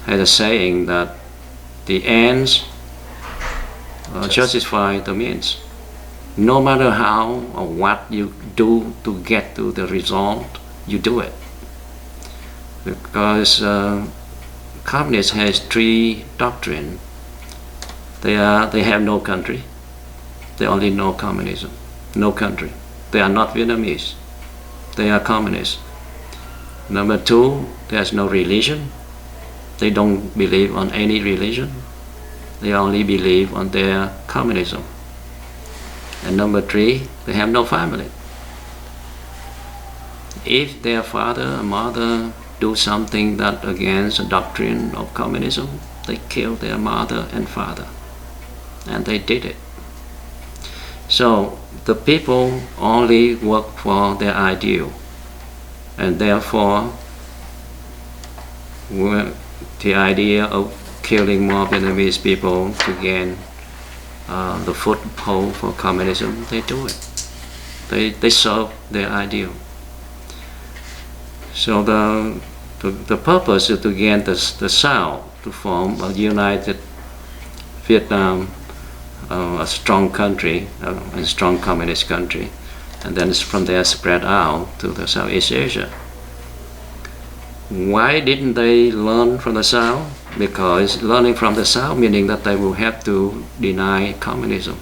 had a saying that the ends justify the means. No matter how or what you do to get to the result, you do it. Because communists has three doctrines. They have no country. They only know communism. No country. They are not Vietnamese. They are communists. Number two, there's no religion. They don't believe on any religion. They only believe on their communism. And number three, they have no family. If their father or mother do something that against the doctrine of communism, they kill their mother and father. And they did it. So the people only work for their ideal, and therefore the idea of killing more Vietnamese people to gain the foothold for communism, they do it. They serve their ideal. So the purpose is to gain the South to form a united Vietnam, a strong country, a strong communist country, and then from there spread out to the Southeast Asia. Why didn't they learn from the South? Because learning from the South meaning that they will have to deny communism.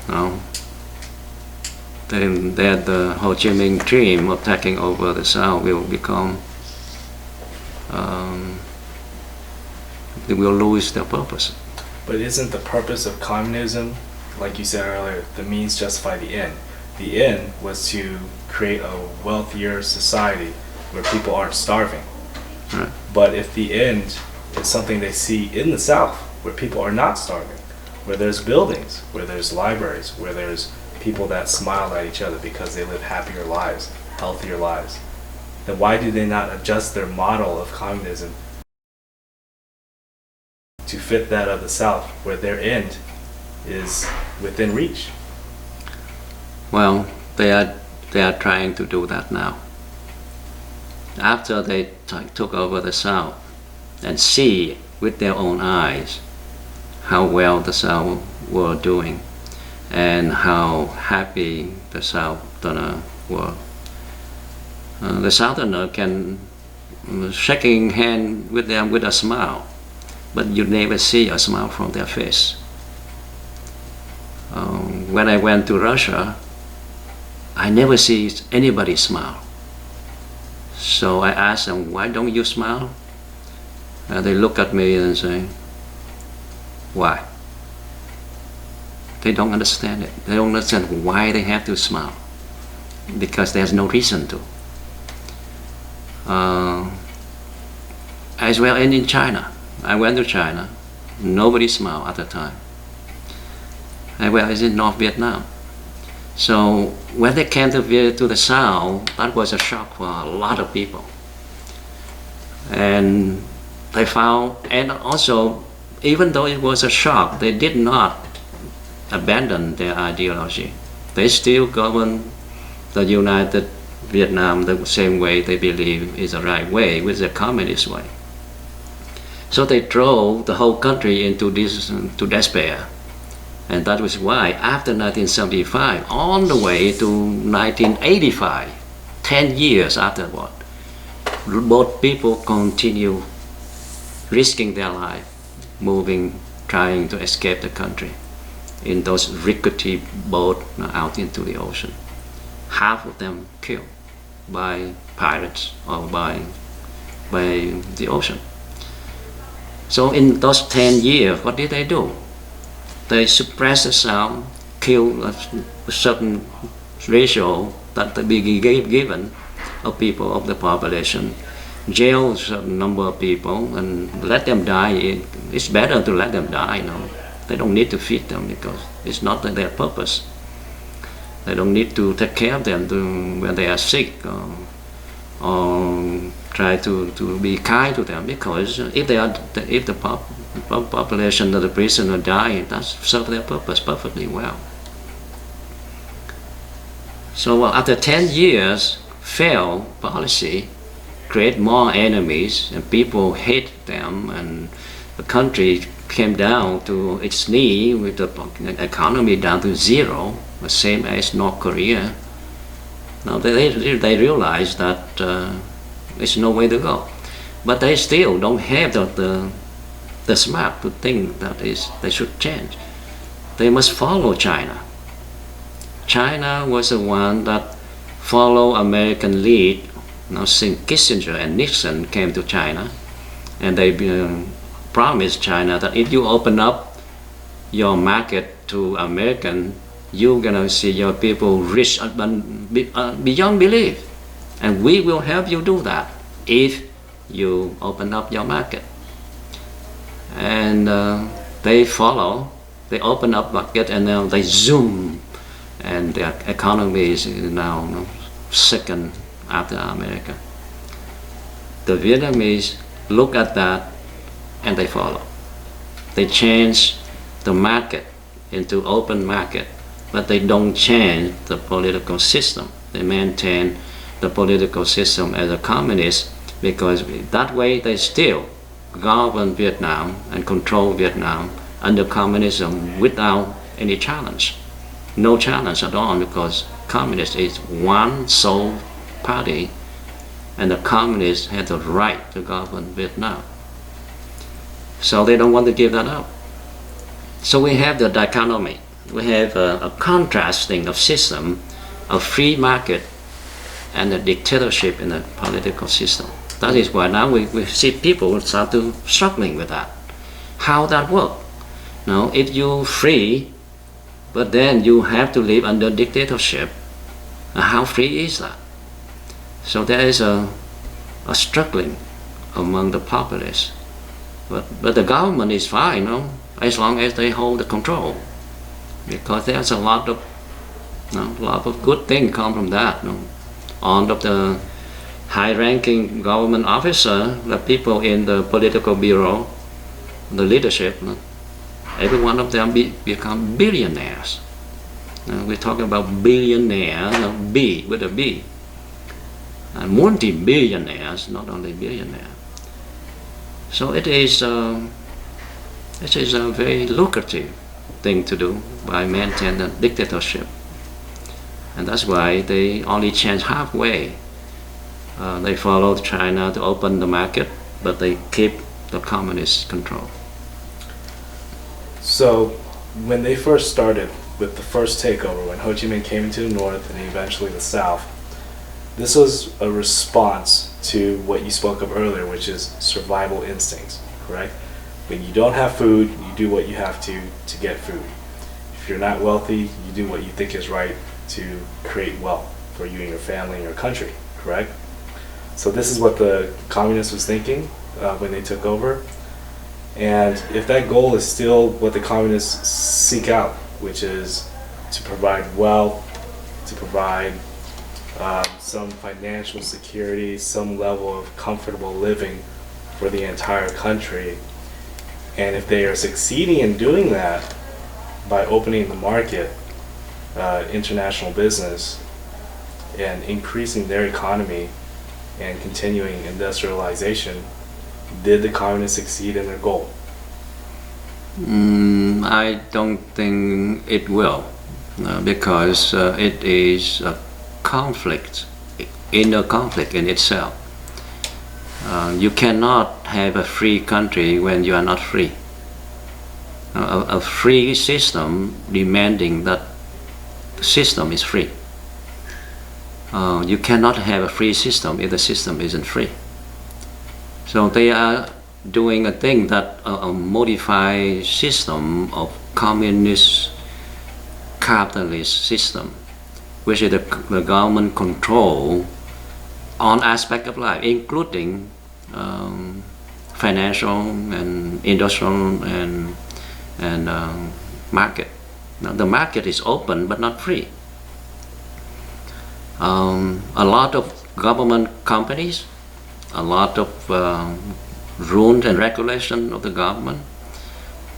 No. Then the Ho Chi Minh dream of taking over the South will become, they will lose their purpose. But isn't the purpose of communism, like you said earlier, the means justify the end? The end was to create a wealthier society where people aren't starving. Right. But if the end is something they see in the South, where people are not starving, where there's buildings, where there's libraries, where there's people that smile at each other because they live happier lives, healthier lives, then why do they not adjust their model of communism to fit that of the South, where their end is within reach? Well, they are trying to do that now. after they took over the South and see with their own eyes how well the South were doing and how happy the Southerner were. The Southerner can shaking hand with them with a smile, but you never see a smile from their face. When I went to Russia, I never see anybody smile. So I asked them, why don't you smile? And they look at me and say, why? They don't understand it. They don't understand why they have to smile. Because there's no reason to. As well, and in China. I went to China. Nobody smiled at the time. As well as in North Vietnam. So when they came to the South, that was a shock for a lot of people. And they found, and also, even though it was a shock, they did not abandon their ideology. They still govern the United Vietnam the same way they believe is the right way, with the communist way. So they drove the whole country into to despair. And that was why, after 1975, on the way to 1985, 10 years afterward, both people continue risking their life, moving, trying to escape the country in those rickety boats out into the ocean. Half of them killed by pirates or by the ocean. So in those 10 years, what did they do? They suppressed the sound, killed a certain ratio that they be given of people of the population, jail a certain number of people, and let them die. It's better to let them die. They don't need to feed them because it's not their purpose. They don't need to take care of them when they are sick, or try to be kind to them, because if the population of the prisoner die, that serves their purpose perfectly well. So after 10 years, failed policy create more enemies, and people hate them, and the country came down to its knee with the economy down to zero, the same as North Korea. Now they realize that there's no way to go, but they still don't have the smart to think that they should change. They must follow China. China was the one that followed American lead. Now since Kissinger and Nixon came to China, and they promised China that if you open up your market to American, you're gonna see your people rich beyond belief, and we will help you do that if you open up your market. And they follow, they open up market, and now they zoom, and their economy is now second after America. The Vietnamese look at that and they follow. They change the market into open market, but they don't change the political system. They maintain the political system as a communist, because that way they still govern Vietnam and control Vietnam under communism without any challenge. No challenge at all, because communist is one sole party, and the communists had the right to govern Vietnam. So they don't want to give that up. So we have the dichotomy. We have a contrasting of system of free market and a dictatorship in the political system. That is why now we see people start to struggling with that. How that work? Now, if you're free, but then you have to live under dictatorship, how free is that? So there is a struggling among the populace. But the government is fine, as long as they hold the control, because there's a lot of good things come from that. On the high-ranking government officer, the people in the political bureau, the leadership, every one of them become billionaires. We're talking about billionaire, B with a B. and multi-billionaires, not only billionaires. So it is a very lucrative thing to do by maintaining the dictatorship. And that's why they only change halfway. They followed China to open the market, but they keep the communist control. So when they first started with the first takeover, when Ho Chi Minh came into the north and eventually the south, this was a response to what you spoke of earlier, which is survival instincts, correct? When you don't have food, you do what you have to get food. If you're not wealthy, you do what you think is right to create wealth for you and your family and your country, correct? So this is what the communist was thinking when they took over. And if that goal is still what the communists seek out, which is to provide wealth, to provide some financial security, some level of comfortable living for the entire country, and if they are succeeding in doing that by opening the market, international business, and increasing their economy and continuing industrialization, did the communists succeed in their goal? I don't think it will, because it is a conflict, inner conflict in itself. You cannot have a free country when you are not free. A free system demanding that the system is free. You cannot have a free system if the system isn't free. So they are doing a thing that a modified system of communist capitalist system, which is the government control on aspect of life, including financial and industrial and market. Now, the market is open but not free. A lot of government companies, a lot of rules and regulation of the government,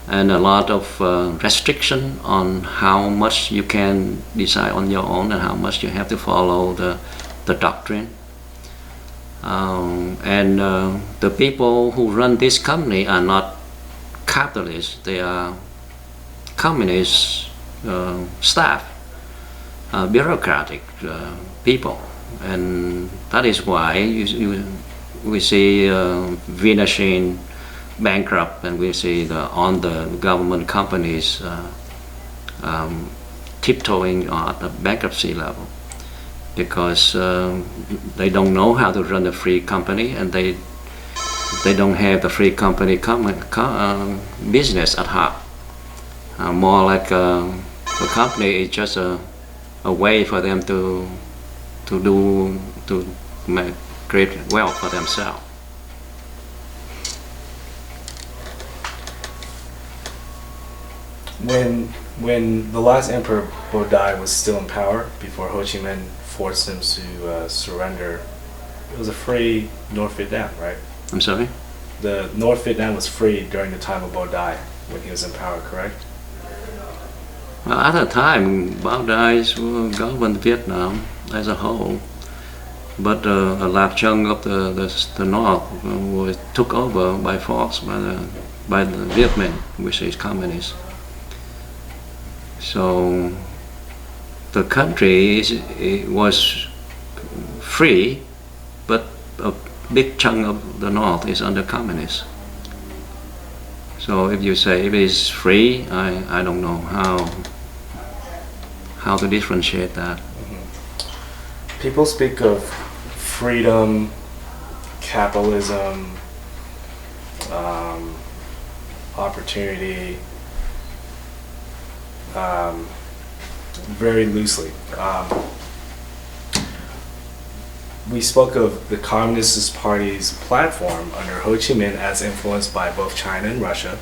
and a lot of restriction on how much you can decide on your own and how much you have to follow the doctrine. And the people who run this company are not capitalists, they are communist staff, bureaucratic people, and that is why we see Vinh bankrupt, and we see on the government companies tiptoeing at the bankruptcy level, because they don't know how to run a free company, and they don't have the free company business at heart. More like the company is just a way for them to create wealth for themselves. When the last emperor Bodai was still in power, before Ho Chi Minh forced him to surrender, it was a free North Vietnam, right? I'm sorry? The North Vietnam was free during the time of Bodai when he was in power, correct? Well, at the time, Bodai's governed Vietnam as a whole, but a large chunk of the north was took over by force by the Viet Minh, which is communist. So the country was free, but a big chunk of the north is under communist. So if you say it is free, I don't know how to differentiate that. Mm-hmm. People speak of freedom, capitalism, opportunity, very loosely. We spoke of the Communist Party's platform under Ho Chi Minh as influenced by both China and Russia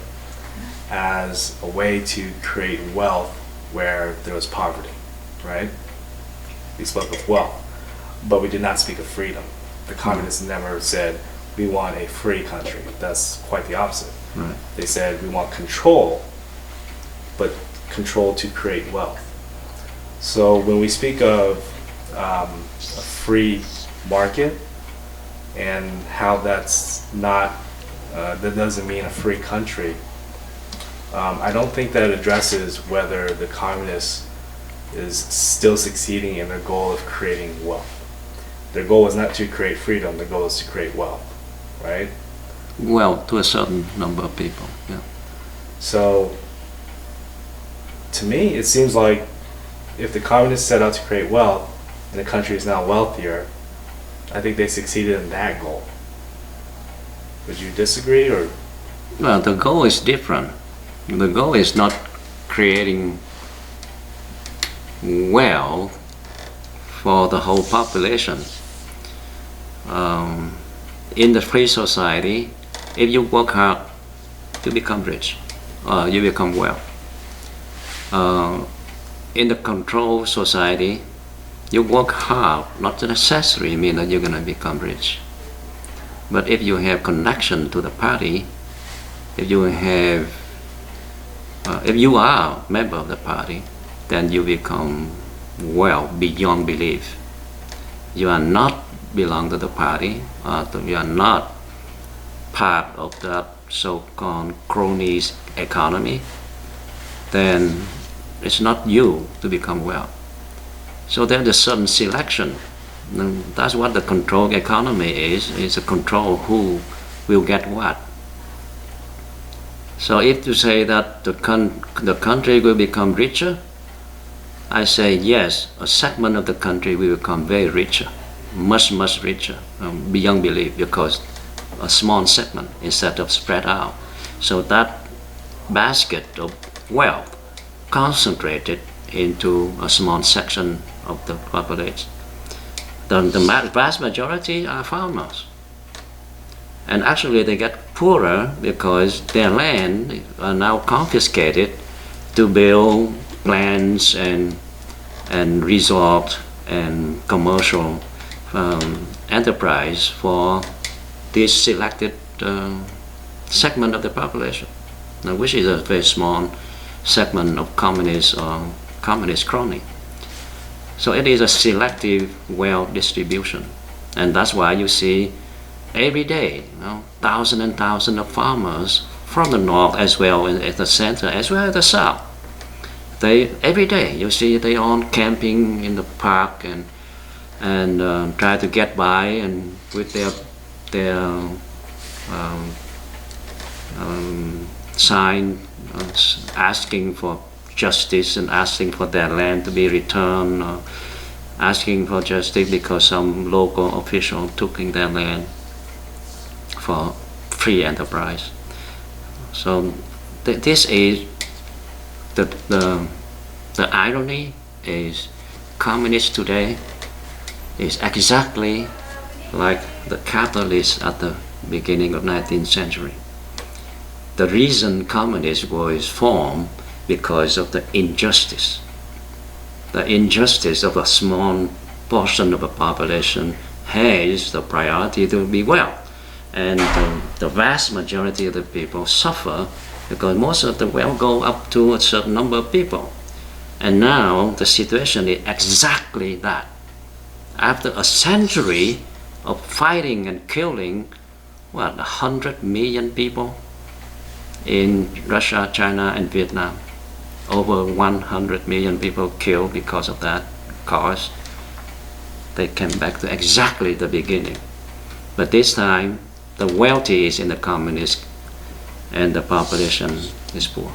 as a way to create wealth where there was poverty, right? We spoke of wealth, but we did not speak of freedom. The communists never said, we want a free country. That's quite the opposite. Right. They said, we want control, but control to create wealth. So when we speak of a free market, and how that's not, that doesn't mean a free country. I don't think that it addresses whether the communists is still succeeding in their goal of creating wealth. Their goal is not to create freedom, their goal is to create wealth, right? Well, to a certain number of people, yeah. So, to me, it seems like if the communists set out to create wealth and the country is now wealthier, I think they succeeded in that goal. Would you disagree, or? Well, the goal is different. The goal is not creating wealth for the whole population. In the free society, if you work hard, you become rich, you become well. In the controlled society, you work hard, not necessarily mean that you're going to become rich. But if you have connection to the party, if you have, if you are a member of the party, then you become well beyond belief. You are not belong to the party, you are not part of that so-called cronies economy, then it's not you to become well. So there's a certain selection. And that's what the controlled economy is a control who will get what. So if you say that the country will become richer, I say yes, a segment of the country will become very richer, much richer, beyond belief, because a small segment instead of spread out. So that basket of wealth concentrated into a small section of the population. The vast majority are farmers. And actually they get poorer because their land are now confiscated to build plants and resort and commercial enterprise for this selected segment of the population, which is a very small segment of communist or communist crony. So it is a selective wealth distribution, and that's why you see every day, thousands and thousands of farmers from the north as well as the center as well as the south. They every day you see they on camping in the park and try to get by and with their sign asking for justice and asking for their land to be returned, or asking for justice because some local official took in their land for free enterprise. So this is the irony is communists today is exactly like the capitalists at the beginning of 19th century. The reason communist was formed because of the injustice of a small portion of the population has the priority to be well, and the vast majority of the people suffer because most of the wealth go up to a certain number of people. And now the situation is exactly that. After a century of fighting and killing, 100 million people in Russia, China, and Vietnam. Over 100 million people killed because of that cause. They came back to exactly the beginning. But this time, the wealthy is in the communist and the population is poor.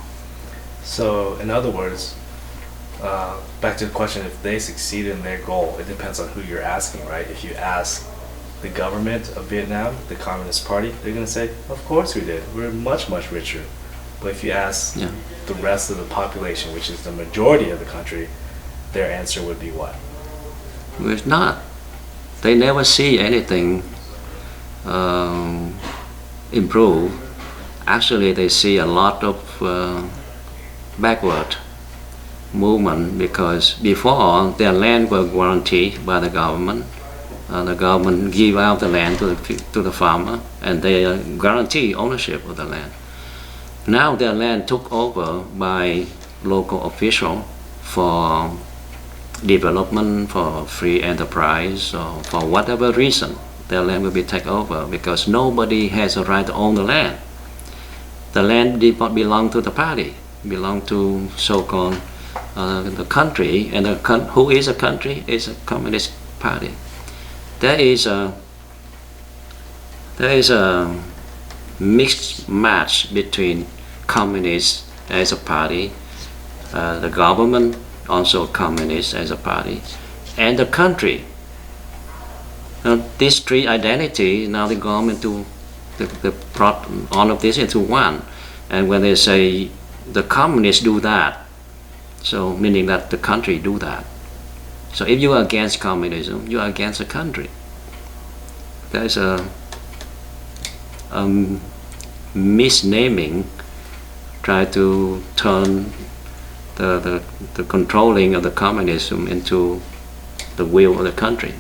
So, in other words, back to the question, if they succeed in their goal, it depends on who you're asking, right? If you ask the government of Vietnam, the Communist Party, they're going to say, of course we did. We're much richer. But if you ask the rest of the population, which is the majority of the country, their answer would be what? It's not. They never see anything improve. Actually, they see a lot of backward movement, because before their land was guaranteed by the government. The government give out the land to the farmer, and they guarantee ownership of the land. Now their land took over by local official for development, for free enterprise, or for whatever reason, their land will be taken over because nobody has a right to own the land. The land did not belong to the party, belong to so-called the country, and who is a country? Is a communist party. There is a mixed match between communists as a party, the government also communist as a party, and the country. Now, these three identities, now they go into they brought all of this into one. And when they say the communists do that, so meaning that the country do that. So if you are against communism, you are against the country. There is a misnaming, try to turn the controlling of the communism into the will of the country.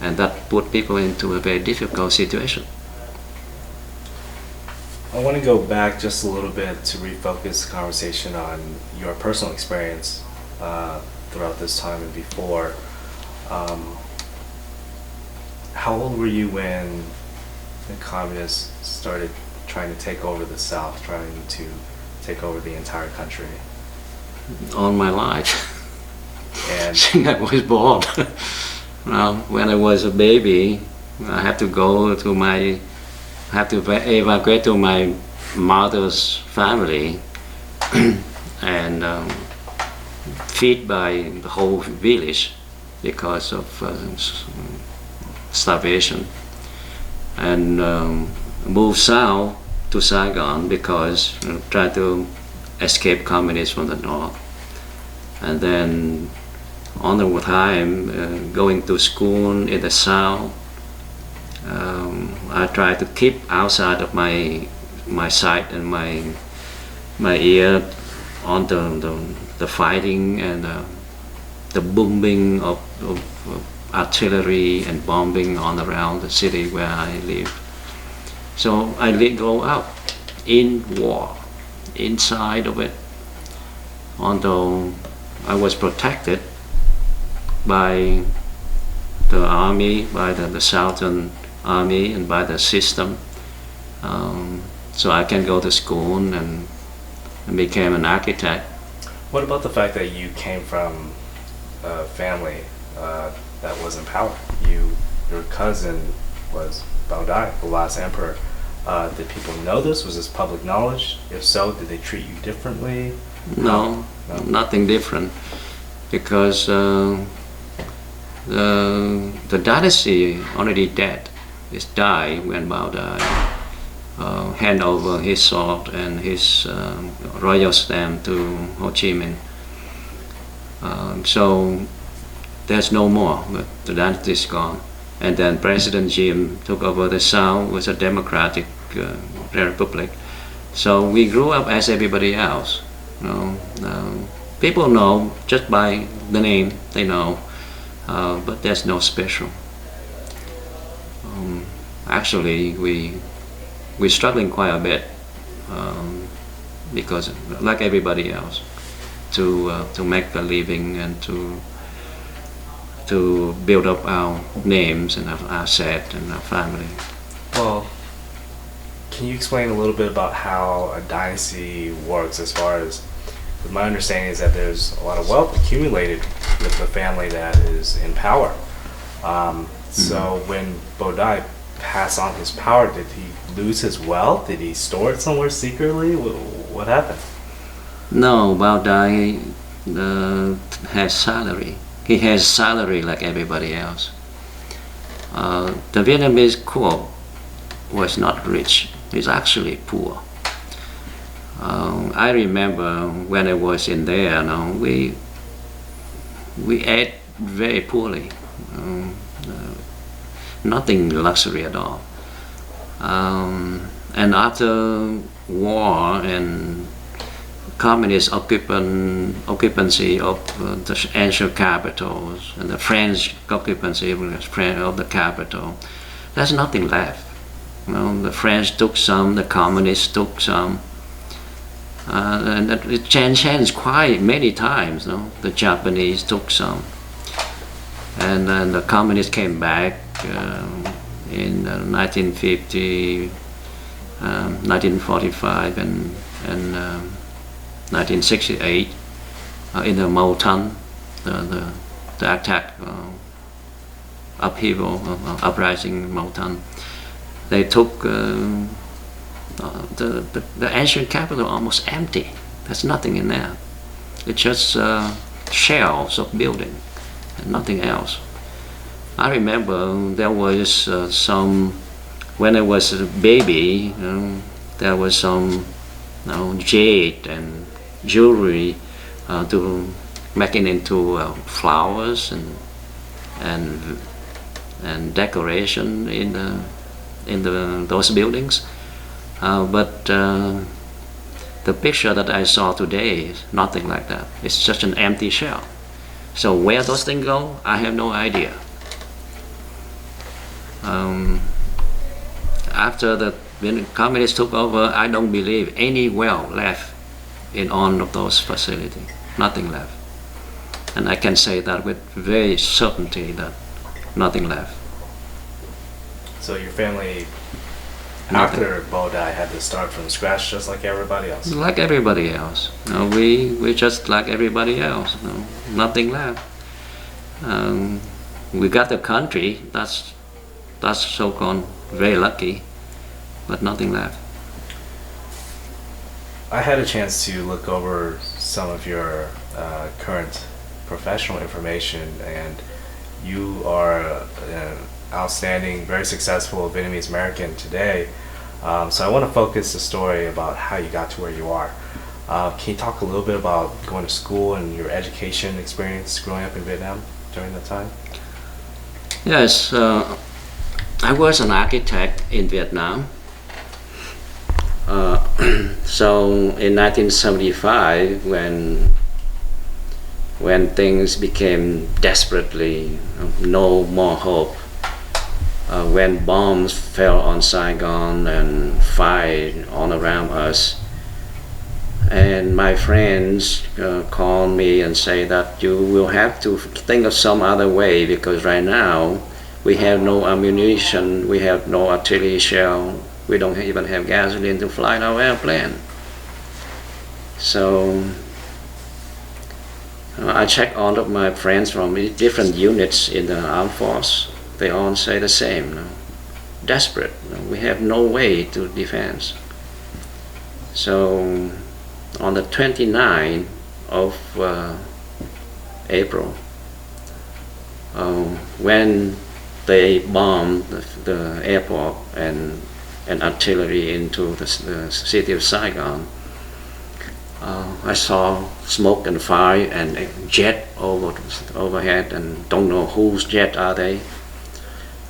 And that put people into a very difficult situation. I want to go back just a little bit to refocus the conversation on your personal experience throughout this time and before. How old were you when the communists started trying to take over the South, trying to take over the entire country? All my life. And Since I was born. Well, when I was a baby, I had to evacuate to my mother's family and feed by the whole village because of starvation, and move south to Saigon because try to escape communists from the north. And then on the time going to school in the south, I try to keep outside of my sight and my ear on the fighting and the booming of artillery and bombing on around the city where I live. So I grow up in war, inside of it. Although I was protected by the army, by the Southern Army and by the system, so I can go to school and became an architect. what about the fact that you came from a family that was in power? Your cousin was Bao Dai, the last emperor. Did people know this? Was this public knowledge? If so, did they treat you differently? No, nothing different, because the dynasty already dead. It died when Bao Dai hand over his sword and his royal stamp to Ho Chi Minh. So there's no more. The dynasty is gone. And then President Jim took over the South with a democratic republic. So we grew up as everybody else. People know just by the name, they know, but there's no special. Actually, we're struggling quite a bit because, like everybody else, to make a living and to build up our names and our asset and our family. Well, can you explain a little bit about how a dynasty works? As far as, with my understanding is that there's a lot of wealth accumulated with the family that is in power. So when Bao Dai passed on his power, did he lose his wealth? Did he store it somewhere secretly? What happened? No, Bao Dai has salary. He has salary like everybody else. The Vietnamese court was not rich. He's actually poor. I remember when I was in there, we ate very poorly. Nothing luxury at all. And after war and communist occupancy of the ancient capitals and the French occupancy of the capital, there's nothing left. The French took some, the communists took some, And it changed hands quite many times. No? The Japanese took some, and then the communists came back in 1950, 1945, and 1968 in the Multan, the attack, upheaval, uprising in Multan. They took the ancient capital almost empty. There's nothing in there. It's just shells of building and nothing else. I remember there was some, when I was a baby, there was some jade and jewelry to make it into flowers and decoration in those buildings. But the picture that I saw today is nothing like that. It's just an empty shell. So where those things go, I have no idea. After when the communists took over, I don't believe any well left in all of those facilities. Nothing left. And I can say that with very certainty that nothing left. So your family, after Bo died, had to start from scratch just like everybody else? Like everybody else. We just like everybody else. Nothing left. We got the country, that's so-called very lucky, but nothing left. I had a chance to look over some of your current professional information, and you are an outstanding, very successful Vietnamese American today. So I want to focus the story about how you got to where you are. Can you talk a little bit about going to school and your education experience growing up in Vietnam during that time? Yes, I was an architect in Vietnam. So in 1975, when things became desperately no more hope, when bombs fell on Saigon and fire all around us, and my friends called me and say that you will have to think of some other way, because right now we have no ammunition, we have no artillery shell, we don't even have gasoline to fly our airplane. So I checked all of my friends from different units in the armed force. They all say the same. Desperate. We have no way to defend. So on the 29th of April, when they bombed the airport and artillery into the city of Saigon, I saw smoke and fire and a jet overhead, and don't know whose jet are they.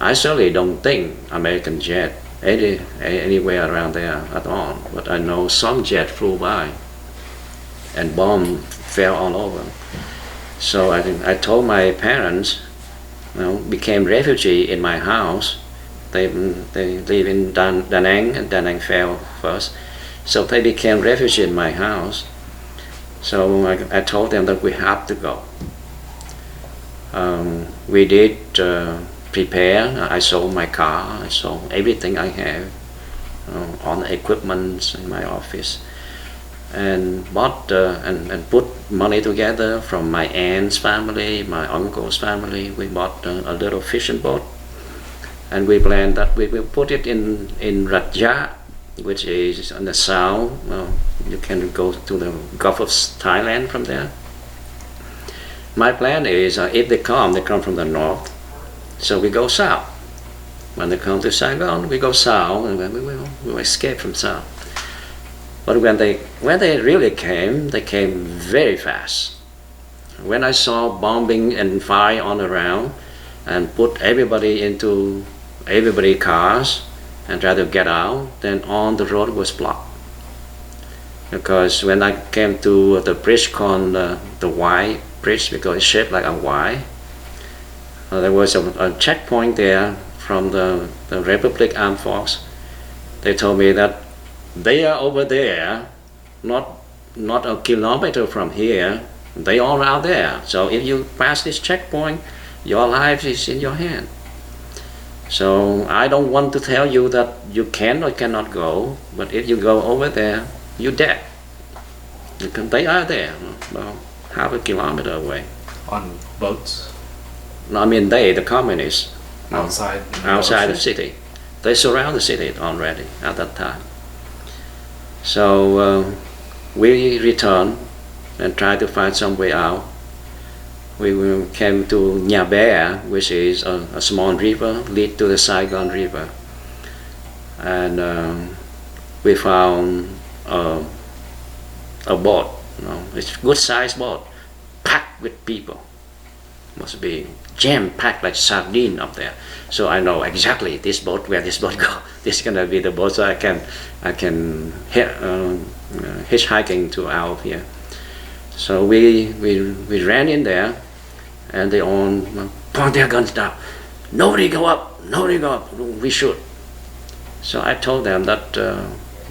I certainly don't think American jet anywhere around there at all, but I know some jet flew by and bomb fell all over. So I told my parents, became refugee in my house. They live in Da Nang, and Da Nang fell first. So they became refugees in my house. So I told them that we have to go. We did prepare. I sold my car. I sold everything I have, all the equipment in my office, and bought and put money together from my aunt's family, my uncle's family. We bought a little fishing boat, and we planned that we will put it in Raja, which is on the south. You can go to the Gulf of Thailand from there. My plan is if they come from the north, so we go south. When they come to Saigon, we go south, and we will escape from south. But when they really came, they came very fast. When I saw bombing and fire all around, and put everybody cars, and try to get out, then on the road was blocked. Because when I came to the bridge called the Y bridge, because it's shaped like a Y, there was a checkpoint there from the Republic Armed Force. They told me that they are over there, not not a kilometer from here. They all out there. So if you pass this checkpoint, your life is in your hand. So I don't want to tell you that you can or cannot go, but if you go over there, you're dead. They are there, about half a kilometer away. On boats? I mean, the communists. Outside? Outside the city. They surround the city already at that time. So we returned and tried to find some way out. We came to Nhà Bè, which is a small river, lead to the Saigon River. And we found a boat, it's a good sized boat, packed with people. Must be jam-packed like sardine up there. So I know exactly this boat, where this boat go. This is gonna be the boat, so I can hitchhiking to out here. So we ran in there, and they all point their guns down. Nobody go up, nobody go up. We shoot. So I told them that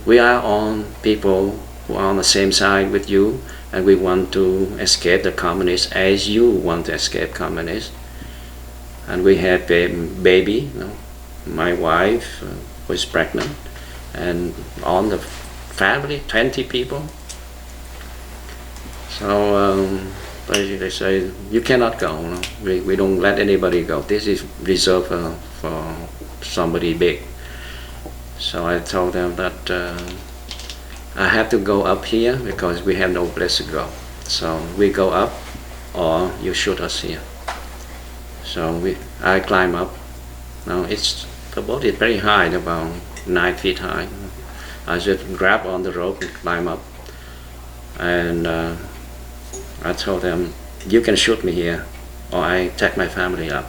we are on people who are on the same side with you, and we want to escape the communists as you want to escape communists. And we had a baby. My wife was pregnant, and on the family, 20 people. So they say, you cannot go. We don't let anybody go. This is reserved for somebody big. So I told them that I have to go up here because we have no place to go. So we go up, or you shoot us here. So I climb up. Now the boat is very high, about 9 feet high. I just grab on the rope and climb up. And I told them, you can shoot me here, or I take my family up.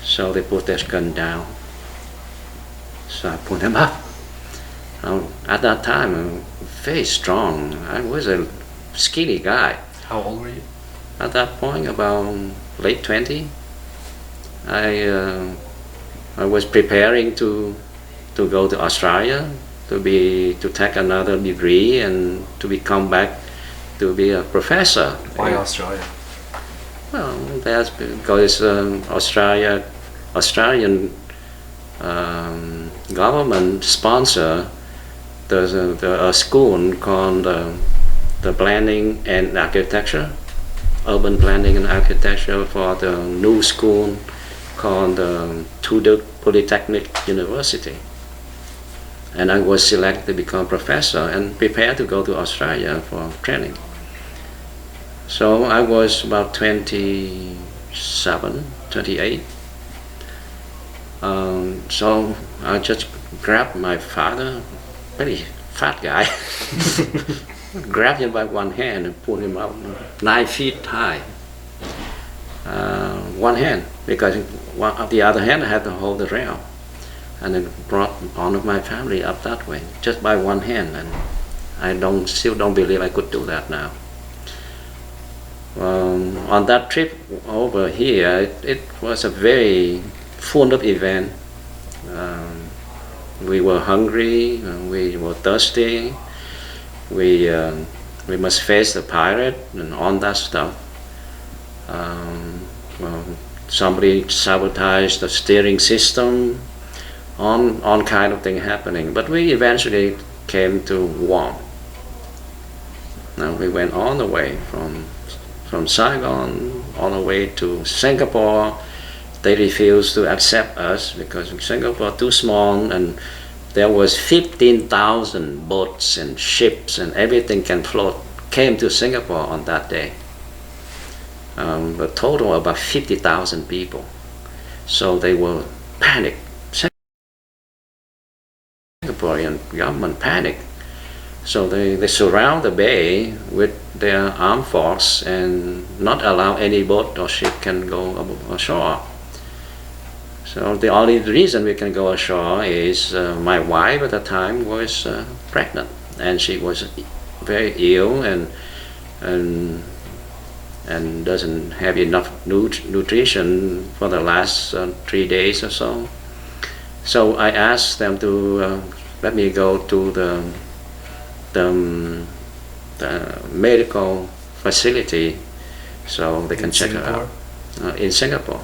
So they put their gun down. So I put them up. At that time, I'm very strong. I was a skinny guy. How old were you? At that point, about late 20. I was preparing to go to Australia to take another degree and to come back to be a professor. Why Australia? Well, that's because Australian government sponsor there's a school called the Planning and Architecture, Urban Planning and Architecture, for the new school called the Tudor Polytechnic University. And I was selected to become professor and prepared to go to Australia for training. So I was about 27, 28. So I just grabbed my father, very fat guy, grabbed him by one hand and pulled him up 9 feet high. One hand, because the other hand I had to hold the rail. And then brought one of my family up that way, just by one hand. And I still don't believe I could do that now. On that trip over here, it was a very full of event. We were hungry, we were thirsty, we must face the pirate and all that stuff. Somebody sabotaged the steering system, all kind of thing happening. But we eventually came to Guam. Now we went all the way from Saigon all the way to Singapore. They refused to accept us because Singapore too small, and there was 15,000 boats and ships and everything can float came to Singapore on that day. A total of about 50,000 people. So they were panicked. Singaporean government panicked. So they surround the bay with their armed force and not allow any boat or ship can go ashore. So the only reason we can go ashore is my wife at the time was pregnant, and she was very ill and doesn't have enough nutrition for the last 3 days or so. So I asked them to let me go to the medical facility, so they can In check her Singapore? out. In Singapore,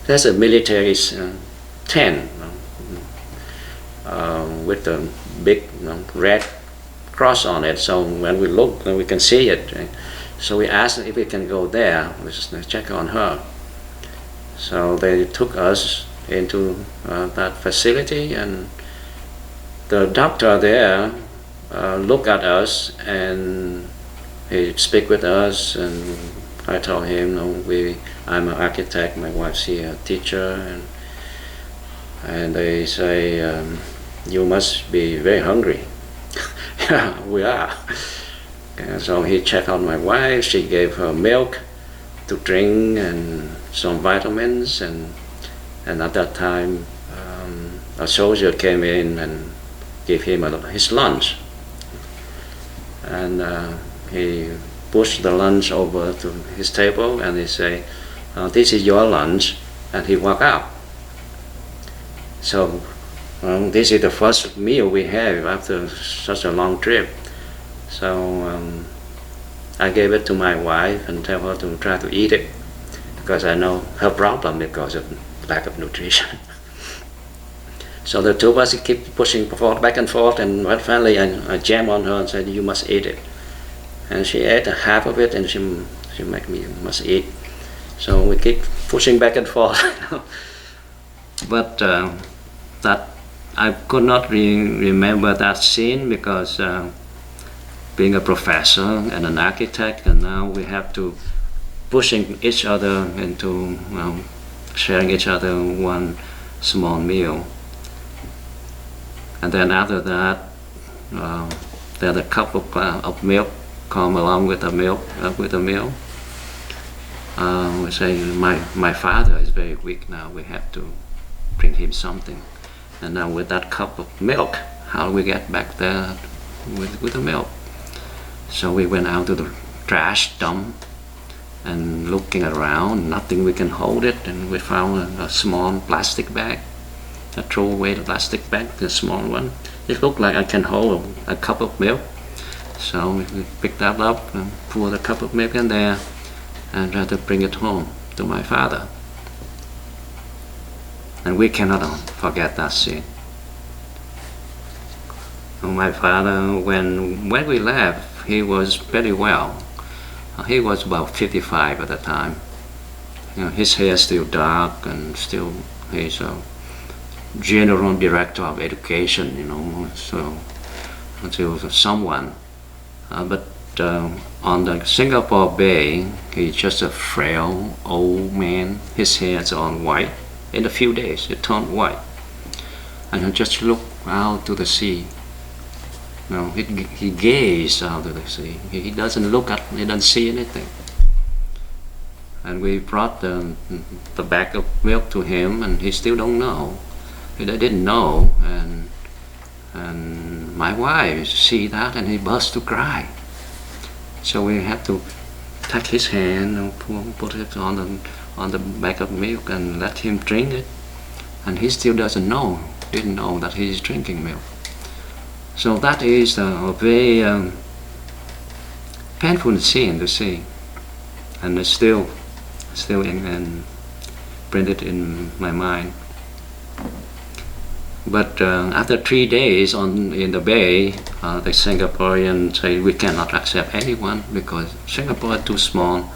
there's a military tent with a big red cross on it. So when we look, we can see it. Right? So we asked if we can go there, just check on her. So they took us into that facility, and the doctor there looked at us and he speak with us, and I told him, I'm an architect, my wife's here, a teacher, and they say, you must be very hungry. Yeah, we are. And so he checked on my wife, she gave her milk to drink and some vitamins, and at that time a soldier came in and gave him his lunch, and he pushed the lunch over to his table and he said, this is your lunch, and he walked out. So this is the first meal we have after such a long trip. So I gave it to my wife and tell her to try to eat it, because I know her problem because of lack of nutrition. So the two of us keep pushing back and forth, and finally I jammed on her and said, you must eat it. And she ate half of it, and she made me must eat. So we keep pushing back and forth. But that I could not remember that scene, because being a professor and an architect, and now we have to pushing each other into sharing each other one small meal. And then after that, there's a cup of milk come along with the milk. We say, my father is very weak now. We have to bring him something. And now with that cup of milk, how do we get back there with the milk? So we went out to the trash dump and looking around, nothing we can hold it, and we found a small plastic bag, a throwaway plastic bag, a small one. It looked like I can hold a cup of milk. So we picked that up and poured a cup of milk in there and tried to bring it home to my father. And we cannot forget that scene. My father, when we left, he was very well. He was about 55 at the time. His hair is still dark, and still he's a general director of education, so until someone. But on the Singapore Bay, he's just a frail old man. His hair's on white. In a few days, it turned white. And he just looked out to the sea. He gazed out to the sea. He doesn't he doesn't see anything. And we brought the bag of milk to him, and he still don't know. He didn't know, and my wife see that, and he burst to cry. So we had to take his hand and put it on the bag of milk and let him drink it, and he still didn't know that he is drinking milk. So that is a very painful scene to see, and it's still printed in my mind. But after 3 days in the bay, the Singaporeans say we cannot accept anyone because Singapore is too small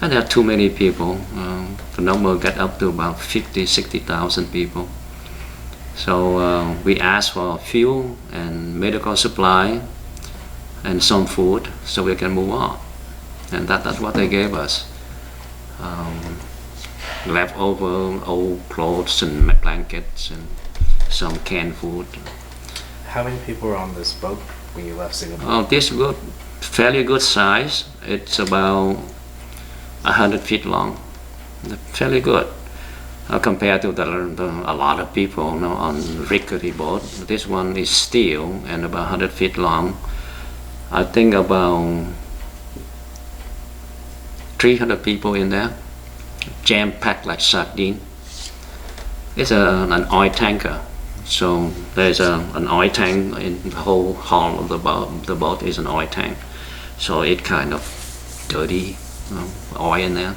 and there are too many people. The number get up to about 50,000-60,000 people. So we asked for fuel and medical supply and some food so we can move on. And that's what they gave us. Leftover old clothes and blankets and some canned food. How many people were on this boat when you left Singapore? Oh, this good, fairly good size. It's about 100 feet long. Fairly good. Compared to a lot of people on rickety boat. This one is steel and about 100 feet long. I think about 300 people in there, jam-packed like sardine. It's an oil tanker. So there's an oil tank in the whole hull of the boat. The boat is an oil tank, so it kind of dirty, oil in there.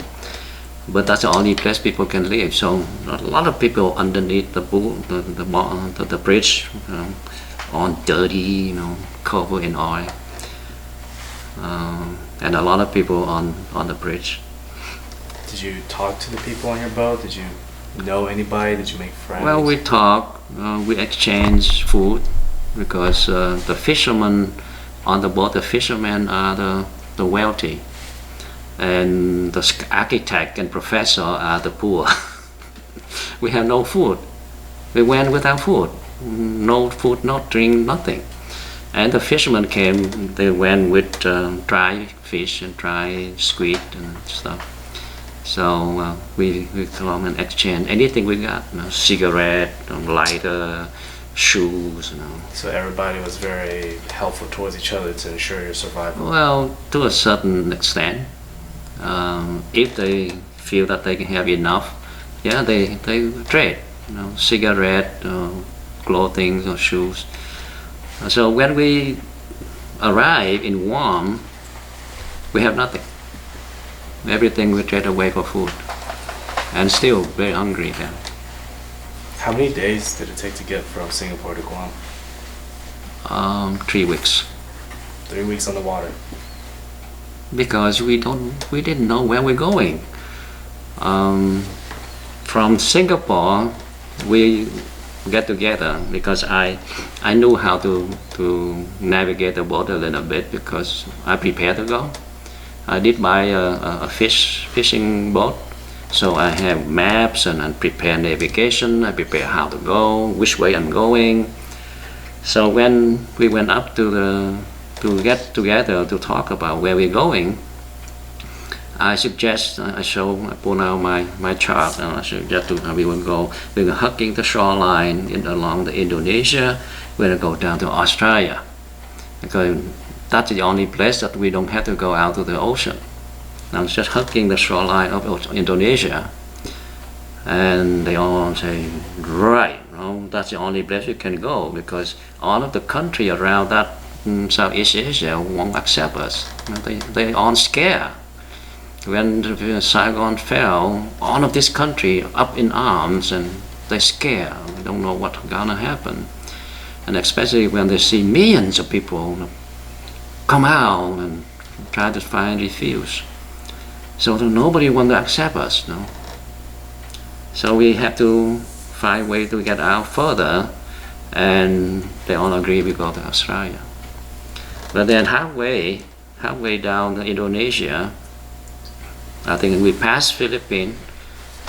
But that's the only place people can live. So a lot of people underneath the the bridge, all dirty, covered in oil, and a lot of people on the bridge. Did you talk to the people on your boat? Did you know anybody? Did you make friends? Well, we talk, we exchange food, because the fishermen on the boat, the fishermen are the wealthy, and the architect and professor are the poor. We have no food. We went without food. No food, no drink, nothing. And the fishermen came, they went with dry fish and dry squid and stuff. So we come and exchange anything we got, cigarette, lighter, shoes. So everybody was very helpful towards each other to ensure your survival. Well, to a certain extent. If they feel that they can have enough, yeah, they trade, cigarette, clothing or shoes. So when we arrive in Guam, we have nothing. Everything we trade away for food, and still very hungry then. How many days did it take to get from Singapore to Guam? 3 weeks. 3 weeks on the water. Because we didn't know where we're going. From Singapore, we get together because I knew how to navigate the boat a little bit, because I prepared to go. I did buy a fishing boat, so I have maps and I prepare navigation. I prepare how to go, which way I'm going. So when we went up to get together to talk about where we're going, I pull out my chart, and I suggest we will go. We're hugging the shoreline along the Indonesia. We're gonna go down to Australia, because that's the only place that we don't have to go out to the ocean. I'm just hugging the shoreline of Indonesia, and they all say, right, that's the only place you can go, because all of the country around that Southeast Asia won't accept us. They all scared. When Saigon fell, all of this country up in arms, and they scared. They don't know what's gonna happen. And especially when they see millions of people come out and try to find refuge. So nobody want to accept us. So we have to find a way to get out further, and they all agree we go to Australia. But then halfway down to Indonesia, I think we passed Philippines.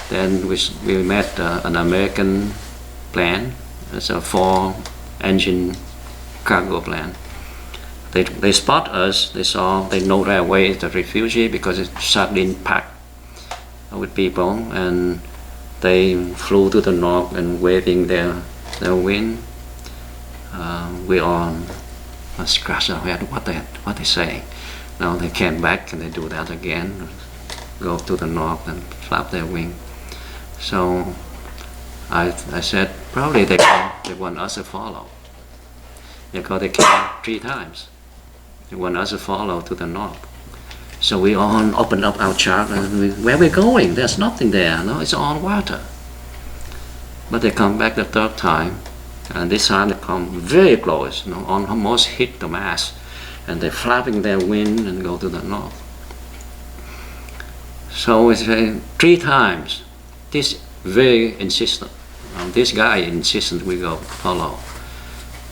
Then we met an American plane. It's a 4-engine cargo plane. They spot us. They know right away it's a refugee, because it's sardine packed with people, and they flew to the north and waving their wing. We all scratch our head. What they say? Now they came back and they do that again. Go to the north and flap their wing. So I said probably they want us to follow, because they came 3 times. They want us to follow to the north. So we all opened up our chart and where we're going. There's nothing there. No, it's all water. But they come back the 3rd time, and this time they come very close, almost hit the mast, and they're flapping their wing and go to the north. So it's 3 times. This very insistent. This guy insistent we go follow.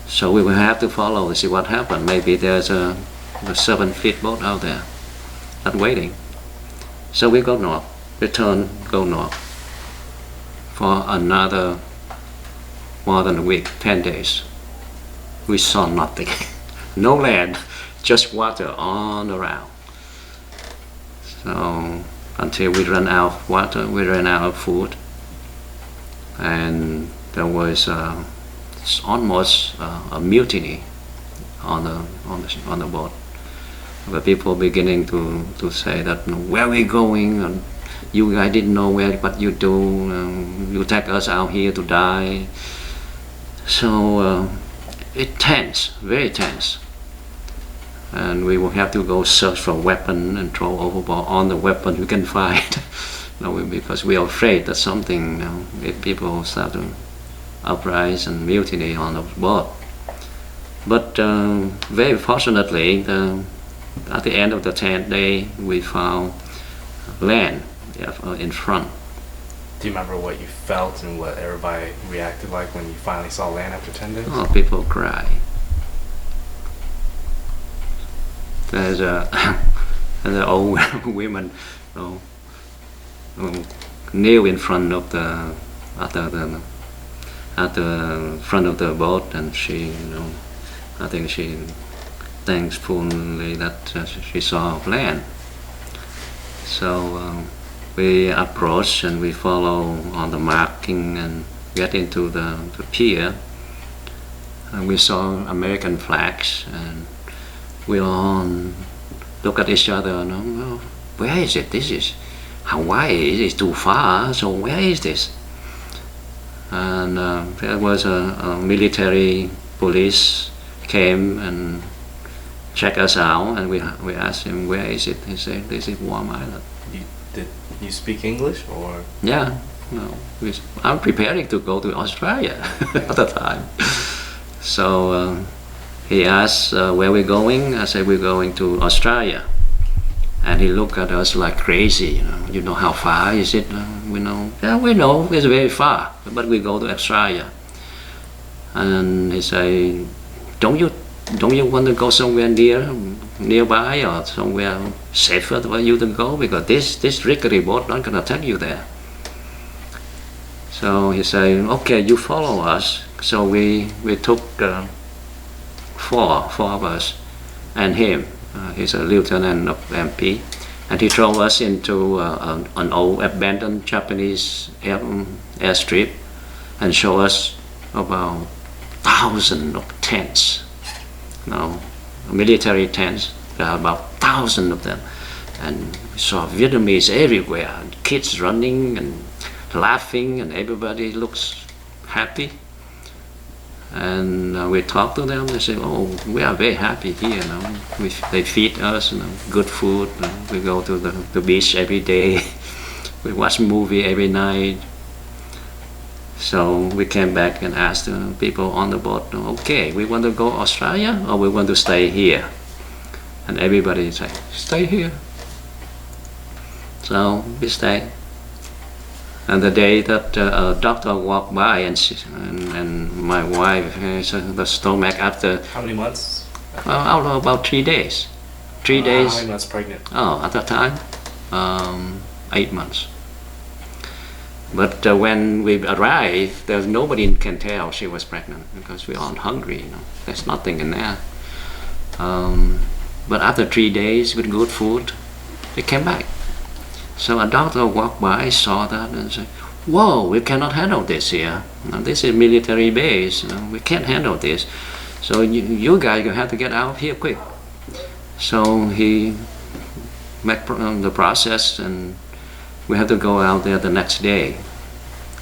So we will have to follow to see what happened. Maybe there's a 7-foot boat out there that's waiting. So we go north, go north for another more than a week, 10 days. We saw nothing. No land, just water all around. So until we ran out of water, we ran out of food, and there was almost a mutiny on the boat. The people beginning to say that, where are we going? And you guys didn't know what you do. You take us out here to die. So it's tense, very tense. And we will have to go search for a weapon and throw overboard all the weapon we can find. Because we are afraid that something, if people start to uprise and mutiny on the boat. But very fortunately, at the end of the 10th day, we found land in front. Do you remember what you felt and what everybody reacted like when you finally saw land after 10 days? Oh, people cry. There's an old woman kneel in front of at the front of the boat, and she, I think she thankfully that she saw land. So we approach and we follow on the marking and get into the pier. And we saw American flags, and we all look at each other and well, where is it? This is Hawaii. It is too far. So where is this? And there was a military police came and checked us out, and we asked him, where is it? He said, this is Warm Island. Did you speak English or? Yeah, I'm preparing to go to Australia at the time. So he asked where we're going. I said we're going to Australia, and he looked at us like crazy. You know how far is it? We know. Yeah, we know it's very far, but we go to Australia. And he said, don't you want to go somewhere nearby or somewhere safer for you to go, because this rickety boat not gonna take you there. So he said, okay, you follow us. So we took four of us and him. He's a lieutenant of MP, and he drove us into an old abandoned Japanese airstrip and showed us about thousands of tents. Military tents. There are about 1,000 of them, and we saw Vietnamese everywhere, and kids running and laughing, and everybody looks happy. And we talk to them. They say, "Oh, we are very happy here. They feed us, good food. We go to the beach every day. We watch movie every night." So we came back and asked the people on the boat, "Okay, we want to go Australia or we want to stay here?" And everybody said, "Stay here." So we stayed. And the day that a doctor walked by and my wife has the stomach after... How many months? About 3 days. 3 days. How many months pregnant? Oh, at that time, 8 months. But when we arrived, there's nobody can tell she was pregnant because we're all hungry. There's nothing in there. But after 3 days with good food, they came back. So a doctor walked by, saw that, and said, "Whoa, we cannot handle this here. This is military base. We can't handle this. So you guys have to get out of here quick." So he made the process, and we had to go out there the next day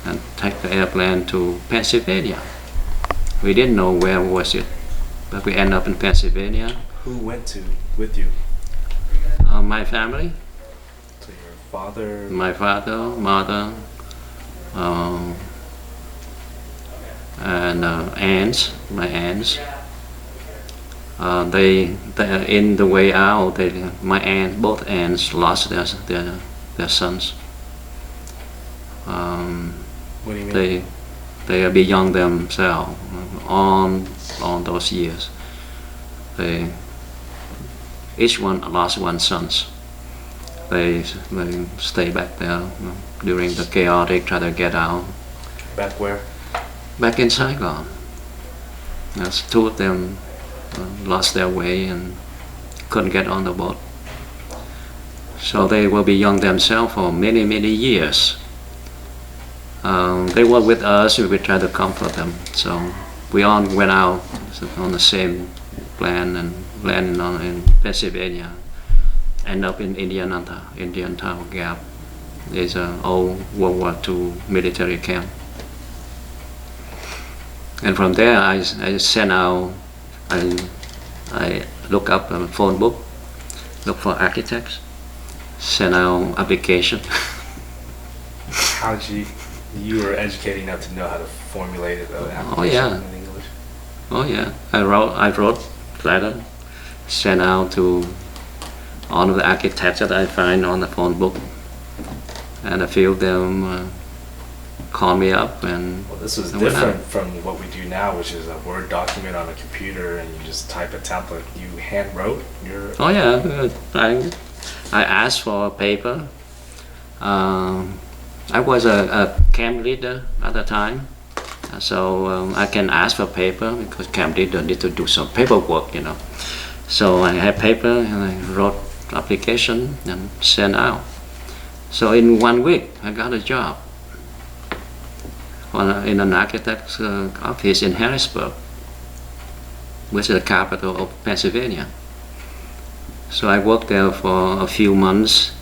and take the airplane to Pennsylvania. We didn't know where was it, but we ended up in Pennsylvania. Who went with you? My family. So your father? My father, mother, and aunts, my aunts. They in the way out, both aunts lost their sons. What do you mean? They are beyond themselves on those years. Each one lost one sons. They stay back there during the chaotic, try to get out. Back where? Back in Saigon. There's 2 of them lost their way and couldn't get on the boat. So they were beyond themselves for many, many years. They were with us, we would try to comfort them. So we all went out on the same plan and landed in Pennsylvania. End up in Indian Tower Gap. There's an old World War II military camp. And from there, I sent out, I look up a phone book, look for architects, send out application. How did you were educated enough to know how to formulate it, Oh yeah. in English? Oh yeah, I wrote letter, sent out to all of the architects that I find on the phone book, and a few of them called me up and. Well, this was I went different out. from what we do now, which is a Word document on a computer and you just type a template. You hand wrote your. Oh yeah, I asked for a paper. I was a camp leader at the time, so I can ask for paper because camp leader need to do some paperwork, you know. So I had paper and I wrote application and sent out. So in 1 week I got a job in an architect's office in Harrisburg, which is the capital of Pennsylvania. So I worked there for a few months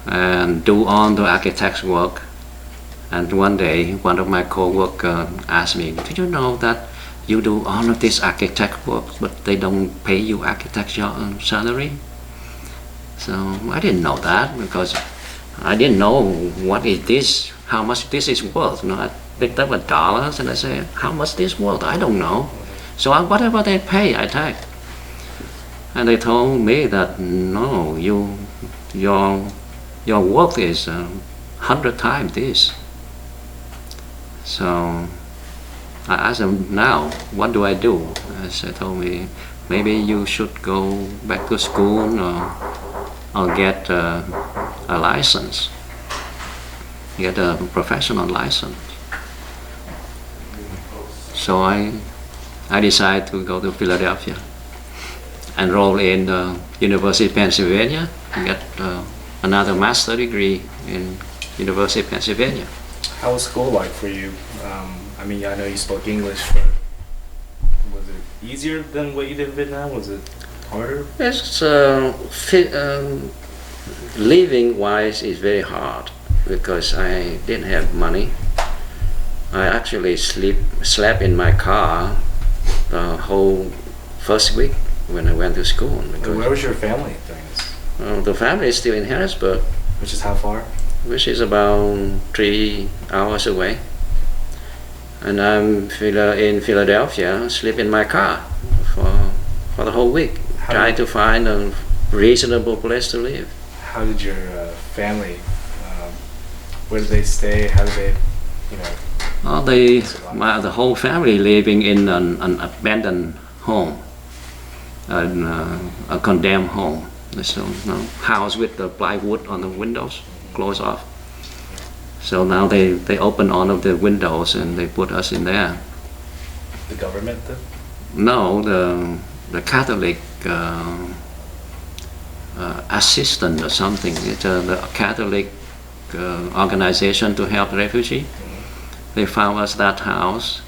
and do all the architect's work. And one day, one of my co-workers asked me, "Do you know that you do all of this architect work, but they don't pay you architect salary?" So I didn't know that because I didn't know what is this, how much this is worth. You know, I picked up $1 and I said, "How much this worth? I don't know." So whatever they pay, I take. And they told me that no, your worth is 100 times this. So I asked them, now what do I do? They told me, maybe you should go back to school or get a license, get a professional license. So I decided to go to Philadelphia, enroll in the University of Pennsylvania, get another master's degree in University of Pennsylvania. How was school like for you? I mean, I know you spoke English, but was it easier than what you did in Vietnam? Was it harder? It's living wise is very hard because I didn't have money. I actually slept in my car the whole first week when I went to school. Where was your family during this? The family is still in Harrisburg. Which is how far? Which is about 3 hours away. And I'm in Philadelphia, sleep in my car for the whole week, trying to find a reasonable place to live. How did your family, where did they stay? How did they, you know? The whole family living in an abandoned home, a condemned home. So, house with the plywood on the windows, closed off. So now they open all of the windows and they put us in there. The government did? No, the Catholic assistant or something. It's the Catholic organization to help refugees. They found us that house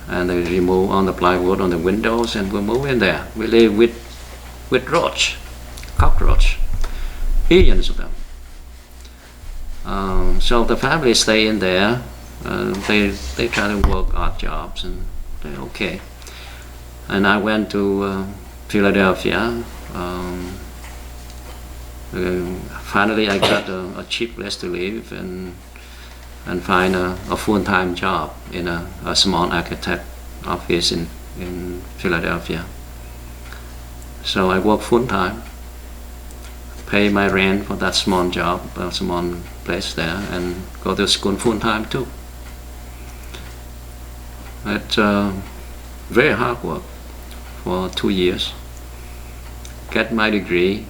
and they remove all the plywood on the windows and we move in there. We live with roach, cockroach, billions of them. So the family stay in there. They try to work odd jobs and they're okay. And I went to Philadelphia. Finally, I got a cheap place to live and find a full-time job in a small architect office in Philadelphia. So I work full-time, pay my rent for that small job, a small place there, and go to school full-time too. It's very hard work for 2 years. Get my degree,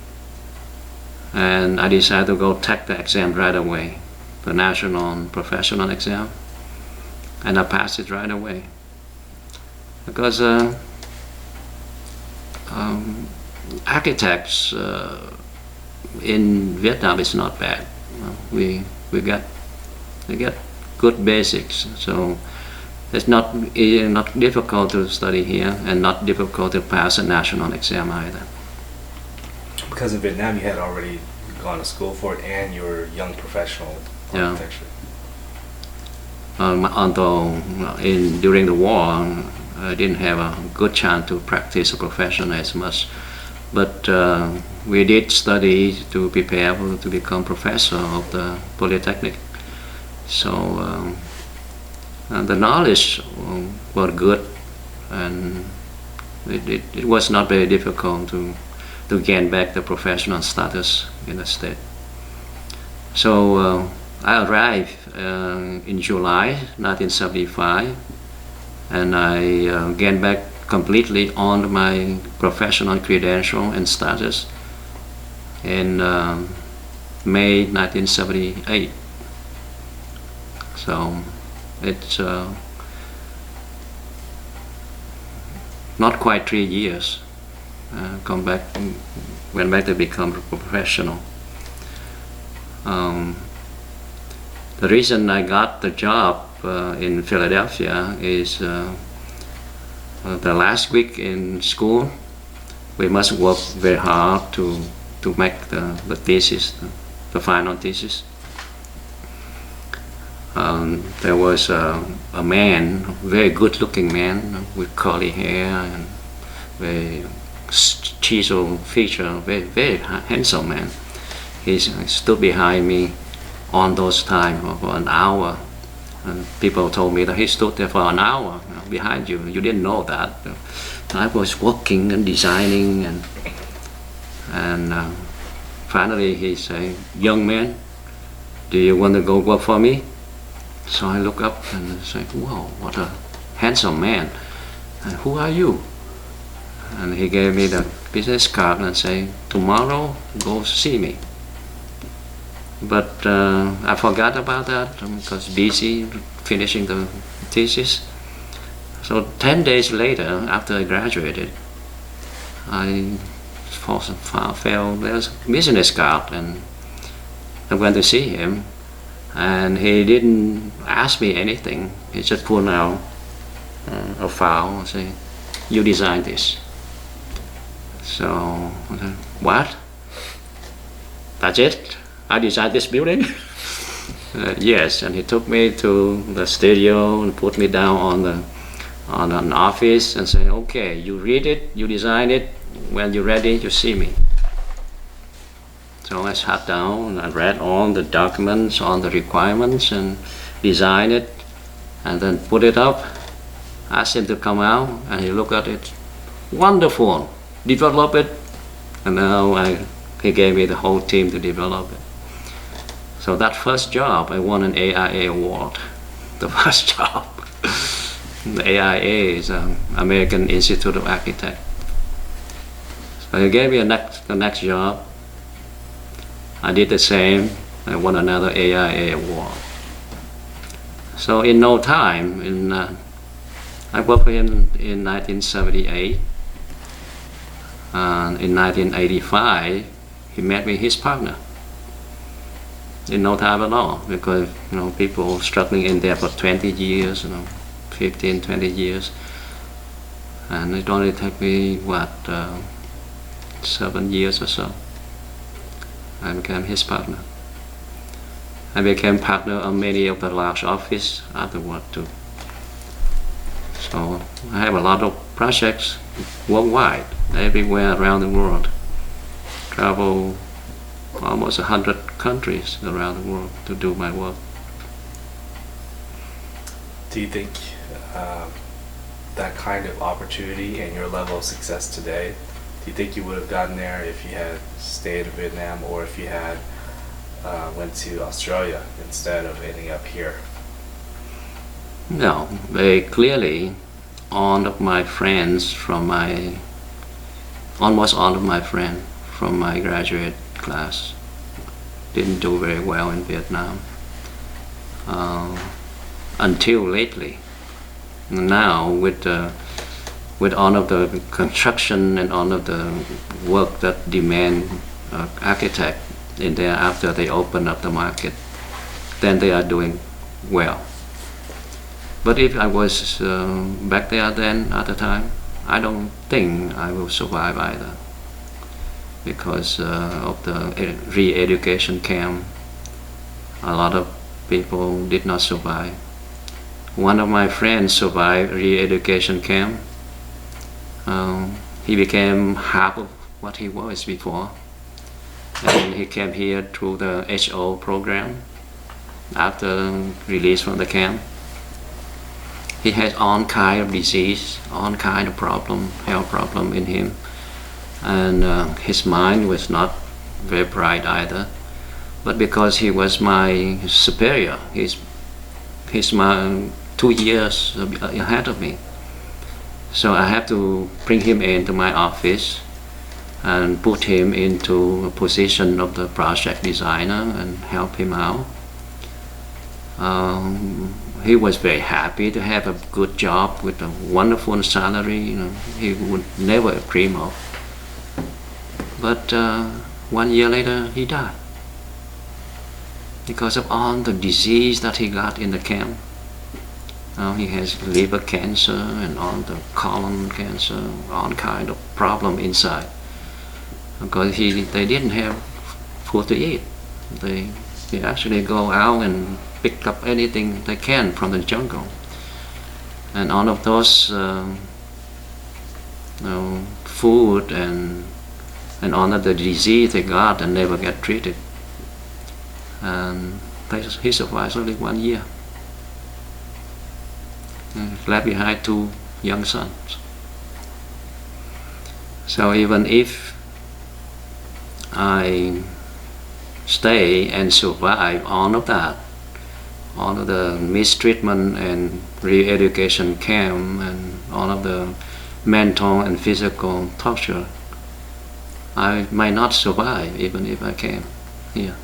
and I decided to go take the exam right away, the national and professional exam, and I passed it right away. Because architects in Vietnam is not bad. We get good basics, so it's not difficult to study here and not difficult to pass a national exam either. Because in Vietnam you had already gone to school for it and you were a young professional architecture. although during the war I didn't have a good chance to practice a profession as much, but we did study to prepare to become professor of the Polytechnic. So the knowledge was good, and it was not very difficult to gain back the professional status in the state. So I arrived in July 1975, and I gained back completely on my professional credential and status in May 1978. So it's not quite 3 years. Went back to become a professional. The reason I got the job in Philadelphia is the last week in school we must work very hard to make the thesis, the final thesis. There was a man, very good looking man with curly hair and very chiseled feature, very handsome man. He stood behind me on those time for an hour, and people told me that he stood there for an hour behind you. You didn't know that. I was working and designing, and finally he said, "Young man, do you want to go work for me?" So I look up and say, "Wow, what a handsome man! And who are you?" And he gave me the business card and say, "Tomorrow, go see me." But I forgot about that because busy finishing the thesis. So 10 days later, after I graduated, I found there's a business card, and I went to see him, and he didn't ask me anything. He just pulled out a file and said, "You designed this." So I said, "What? That's it? I designed this building?" Yes, and he took me to the studio and put me down on an office and said, "Okay, you read it, you design it. When you're ready, you see me." So I sat down and I read all the documents, all the requirements, and designed it, and then put it up. Asked him to come out, and he looked at it. "Wonderful, develop it." And now he gave me the whole team to develop it. So that first job, I won an AIA award. The first job. The AIA is American Institute of Architects. So he gave me the next job. I did the same. I won another AIA award. So in no time, I worked for him in 1978. And in 1985, he made me his partner. In no time at all, because people struggling in there for 20 years, 15, 20 years, and it only took me 7 years or so. I became his partner. I became partner of many of the large offices afterward too. So I have a lot of projects worldwide, everywhere around the world. Travel almost 100 countries around the world to do my work. Do you think that kind of opportunity and your level of success today, do you think you would have gotten there if you had stayed in Vietnam, or if you had went to Australia instead of ending up here? No, very clearly, almost all of my friends from my graduate class didn't do very well in Vietnam until lately. Now, with all of the construction and all of the work that demand architect in there after they open up the market, then they are doing well. But if I was back there then at the time, I don't think I will survive either, because of the re-education camp. A lot of people did not survive. One of my friends survived re-education camp. He became half of what he was before. And he came here through the HO program after release from the camp. He had all kind of disease, all kind of problem, health problem in him. And his mind was not very bright either. But because he was my superior, he's my 2 years ahead of me. So I have to bring him into my office and put him into a position of the project designer and help him out. He was very happy to have a good job with a wonderful salary, he would never dream of. But 1 year later, he died because of all the disease that he got in the camp. He has liver cancer and all the colon cancer, all kind of problem inside. Because they didn't have food to eat. They actually go out and pick up anything they can from the jungle. And all of those food and all of the disease they got and never get treated. And he survived only 1 year. Left behind 2 young sons. So even if I stay and survive all of that, all of the mistreatment and re-education camp and all of the mental and physical torture, I might not survive even if I came here.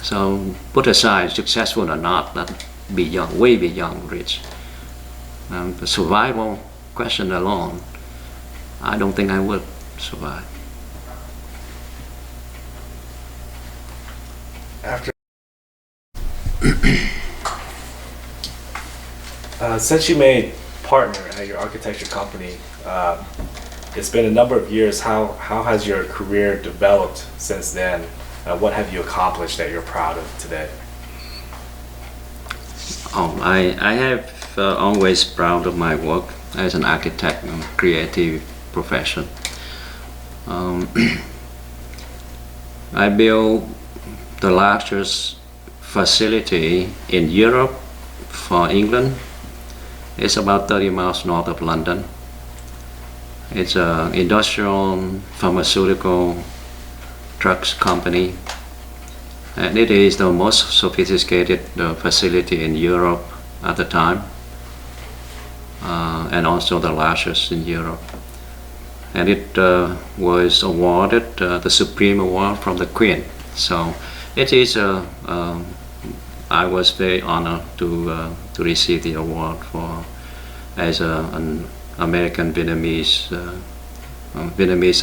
So put aside successful or not, that beyond, way beyond reach. The survival question alone, I don't think I would survive. After since you made partner at your architecture company, it's been a number of years. How has your career developed since then? What have you accomplished that you're proud of today? I have always proud of my work as an architect and creative profession. I built the largest facility in Europe for England. It's about 30 miles north of London. It's an industrial pharmaceutical drugs company, and it is the most sophisticated facility in Europe at the time, and also the largest in Europe. And it was awarded the Supreme Award from the Queen. So it is I was very honored to receive the award as an American Vietnamese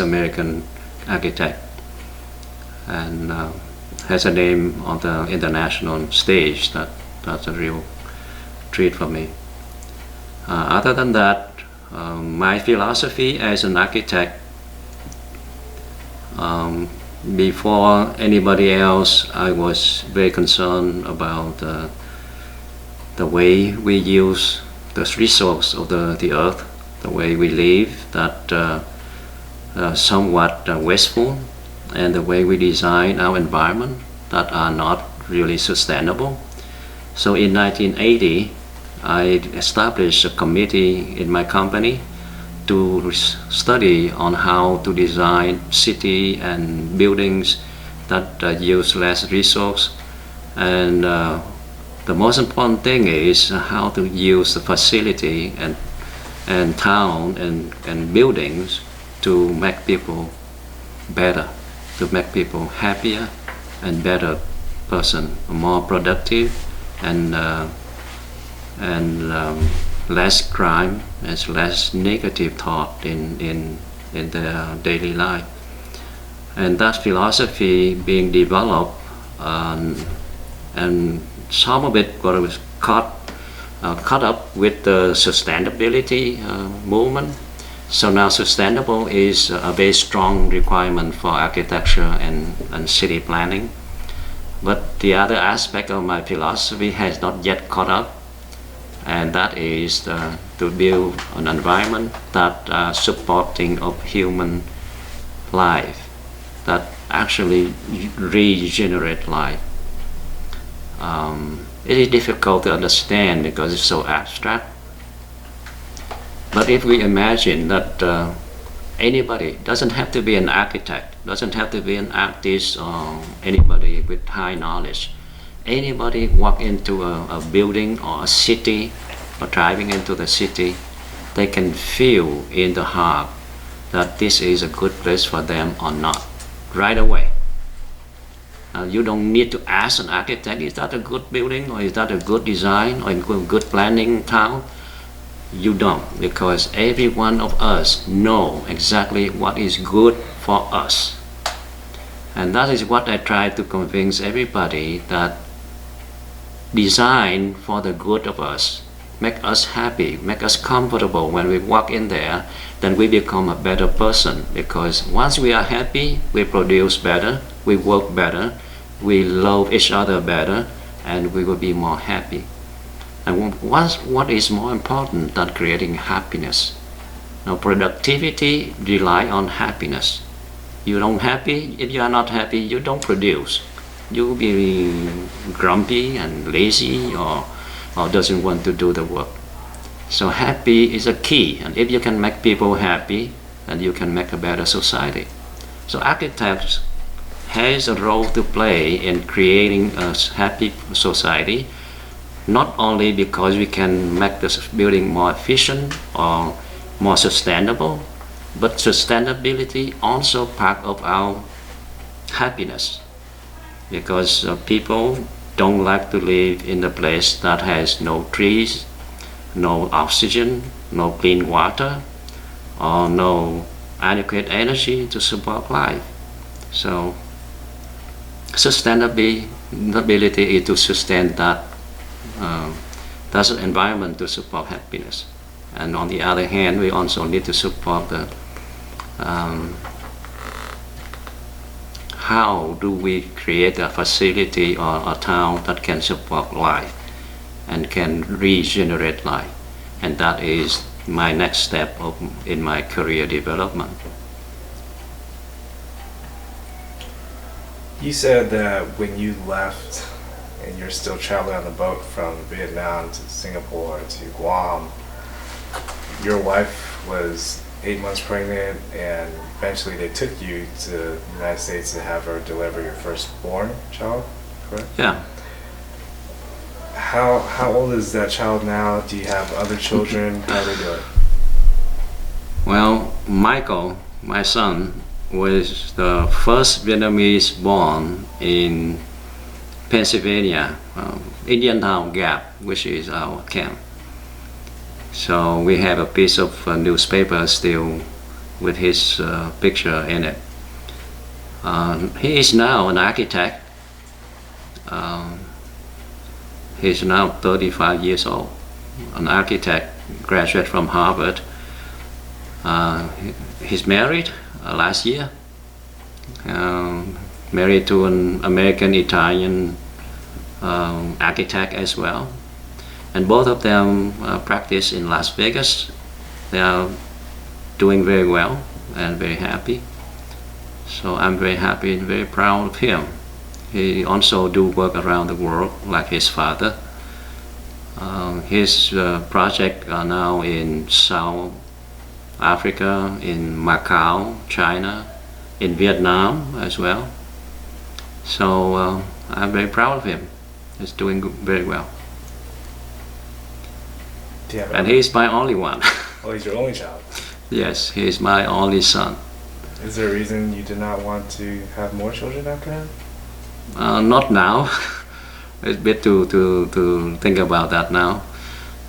American architect, and has a name on the international stage. That's a real treat for me. Other than that, my philosophy as an architect, before anybody else, I was very concerned about the way we use the resource of the earth, the way we live, that somewhat wasteful, and the way we design our environment that are not really sustainable. So in 1980, I established a committee in my company to study on how to design city and buildings that use less resource. And the most important thing is how to use the facility and town and buildings to make people better, to make people happier and better person, more productive and less crime, as less negative thought in their daily life. And that philosophy being developed, and some of it was caught up with the sustainability movement. So now sustainable is a very strong requirement for architecture and city planning. But the other aspect of my philosophy has not yet caught up. and that is to build an environment that supporting of human life, that actually regenerate life. It is difficult to understand because it's so abstract. But if we imagine that anybody, doesn't have to be an architect, doesn't have to be an artist or anybody with high knowledge, anybody walk into a building or a city or driving into the city, they can feel in the heart that this is a good place for them or not, right away. You don't need to ask an architect, is that a good building, or is that a good design, or a good planning town? You don't, because every one of us know exactly what is good for us. And that is what I try to convince everybody, that design for the good of us, make us happy, make us comfortable when we walk in there, then we become a better person. Because once we are happy, we produce better, we work better, we love each other better, and we will be more happy. And what is more important than creating happiness? Now, productivity rely on happiness. You don't happy, if you are not happy, you don't produce. You will be grumpy and lazy, or doesn't want to do the work. So happy is a key, and if you can make people happy, then you can make a better society. So architects has a role to play in creating a happy society, not only because we can make this building more efficient or more sustainable, but sustainability also part of our happiness, because people don't like to live in a place that has no trees, no oxygen, no clean water, or no adequate energy to support life. So sustainability is to sustain that that's an environment to support happiness. And on the other hand, we also need to support the how do we create a facility or a town that can support life and can regenerate life. And that is my next step in my career development. You said that when you left and you're still traveling on the boat from Vietnam to Singapore to Guam, your wife was 8 months pregnant, and eventually they took you to the United States to have her deliver your firstborn child, correct? Yeah. How old is that child now? Do you have other children? How are they doing? Well, Michael, my son, was the first Vietnamese born in Pennsylvania, Indiantown Gap, which is our camp. So we have a piece of newspaper still with his picture in it. He is now an architect. He's now 35 years old, an architect, graduate from Harvard. He's married last year, married to an American-Italian architect as well. And both of them practice in Las Vegas. They are doing very well and very happy. So I'm very happy and very proud of him. He also do work around the world like his father. His projects are now in South Africa, in Macau, China, in Vietnam as well. So I'm very proud of him. He's doing very well. And he's my only one. Oh, he's your only child? Yes, he's my only son. Is there a reason you did not want to have more children after him? Not now. It's a bit to think about that now.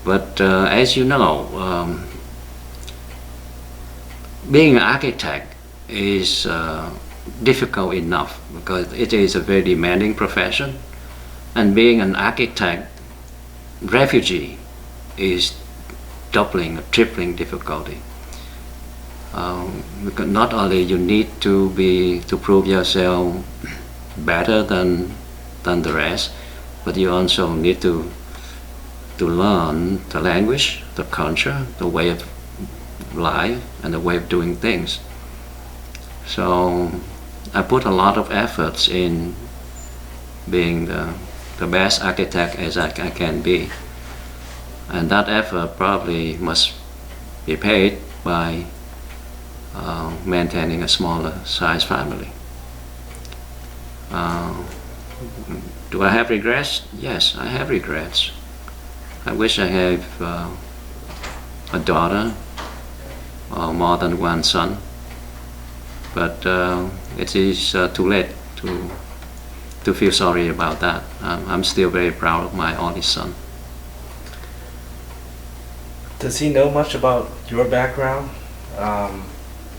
But as you know, being an architect is difficult enough because it is a very demanding profession. And being an architect refugee is doubling or tripling difficulty. Because not only you need to prove yourself better than the rest, but you also need to to learn the language, the culture, the way of life, and the way of doing things. So I put a lot of efforts in being the best architect as I can be. And that effort probably must be paid by maintaining a smaller size family. Do I have regrets? Yes, I have regrets. I wish I have a daughter or more than one son, but it is too late to feel sorry about that. I'm still very proud of my only son. Does he know much about your background?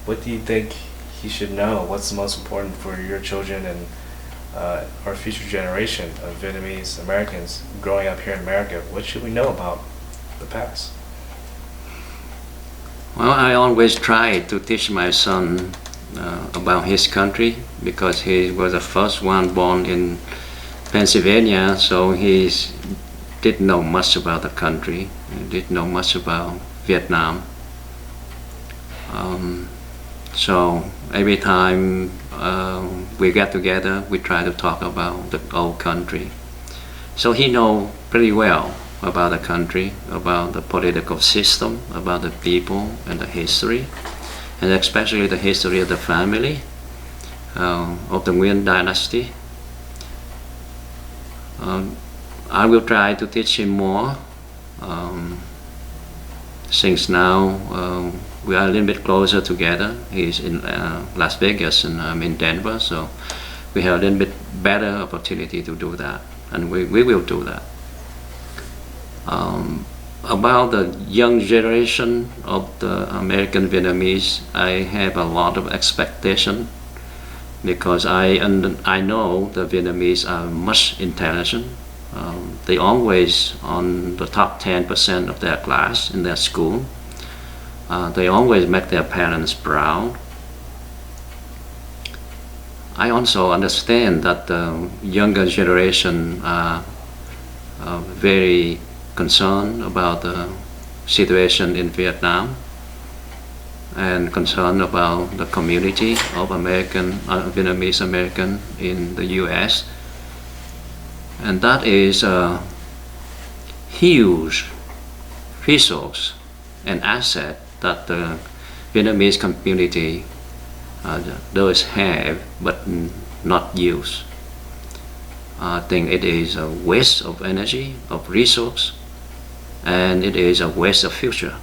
What do you think he should know? What's the most important for your children and our future generation of Vietnamese Americans growing up here in America? What should we know about the past? Well, I always try to teach my son about his country, because he was the first one born in Pennsylvania, so he didn't know much about the country. He didn't know much about Vietnam. So every time we get together, we try to talk about the old country. So he knows pretty well about the country, about the political system, about the people and the history, and especially the history of the family, of the Nguyen dynasty. I will try to teach him more, since now we are a little bit closer together. He's in Las Vegas and I'm in Denver, so we have a little bit better opportunity to do that, and we will do that. About the young generation of the American Vietnamese, I have a lot of expectation, because I know the Vietnamese are much intelligent. They always on the top 10% of their class in their school. They always make their parents proud. I also understand that the younger generation are very concerned about the situation in Vietnam and concerned about the community of Vietnamese American in the US. And that is a huge resource and asset that the Vietnamese community does have but not use. I think it is a waste of energy, of resource, and it is a waste of future,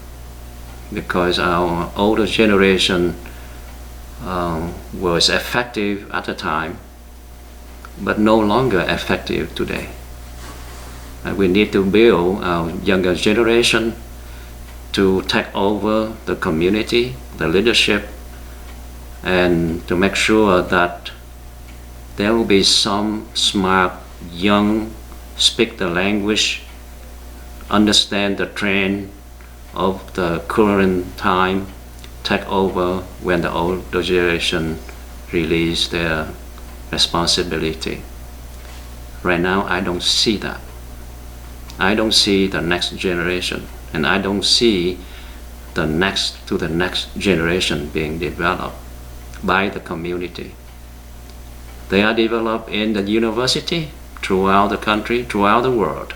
because our older generation was effective at the time but no longer effective today. And we need to build our younger generation to take over the community, the leadership, and to make sure that there will be some smart, young, speak the language, understand the trend of the current time, take over when the older generation release their responsibility. Right now, I don't see that. I don't see the next generation, and I don't see the next generation being developed by the community. They are developed in the university, throughout the country, throughout the world.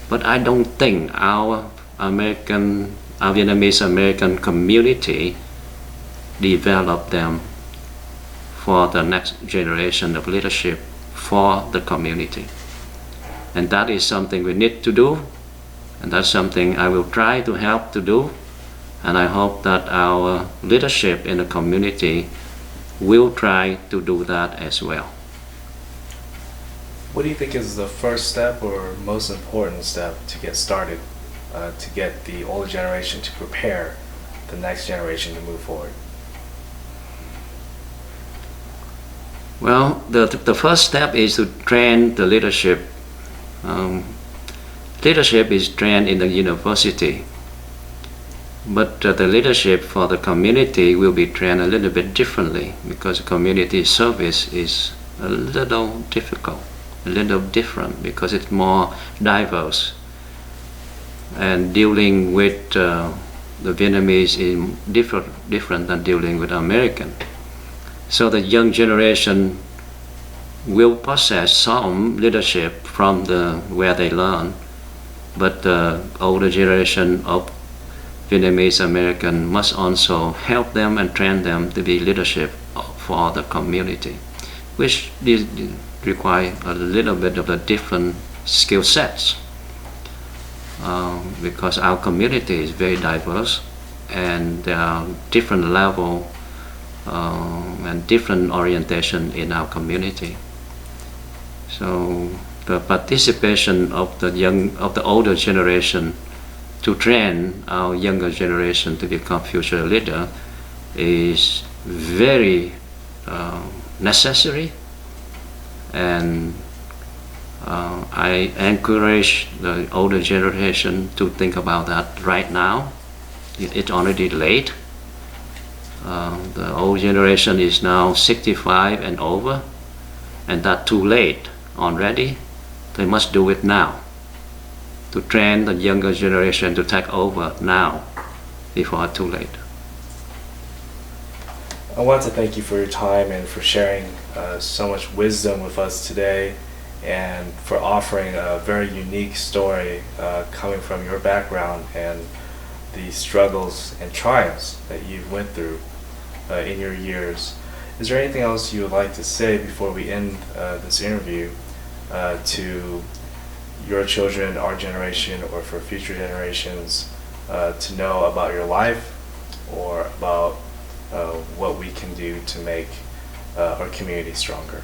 But I don't think our Vietnamese American community developed them for the next generation of leadership for the community. And that is something we need to do, and that's something I will try to help to do, and I hope that our leadership in the community will try to do that as well. What do you think is the first step or most important step to get started, to get the older generation to prepare the next generation to move forward? Well, the first step is to train the leadership. Leadership is trained in the university, but the leadership for the community will be trained a little bit differently, because community service is a little difficult, a little different, because it's more diverse. and dealing with the Vietnamese is different than dealing with American. So the young generation will possess some leadership from where they learn, but the older generation of Vietnamese American must also help them and train them to be leadership for the community, which require a little bit of the different skill sets. Because our community is very diverse and there are different level and different orientation in our community. So the participation of the older generation to train our younger generation to become future leader is very necessary, and I encourage the older generation to think about that right now. It's already late. The old generation is now 65 and over, and that's too late already. They must do it now, to train the younger generation to take over now, before it's too late. I want to thank you for your time and for sharing so much wisdom with us today, and for offering a very unique story coming from your background and the struggles and triumphs that you went through in your years. Is there anything else you would like to say before we end this interview to your children, our generation, or for future generations to know about your life, or about what we can do to make our community stronger?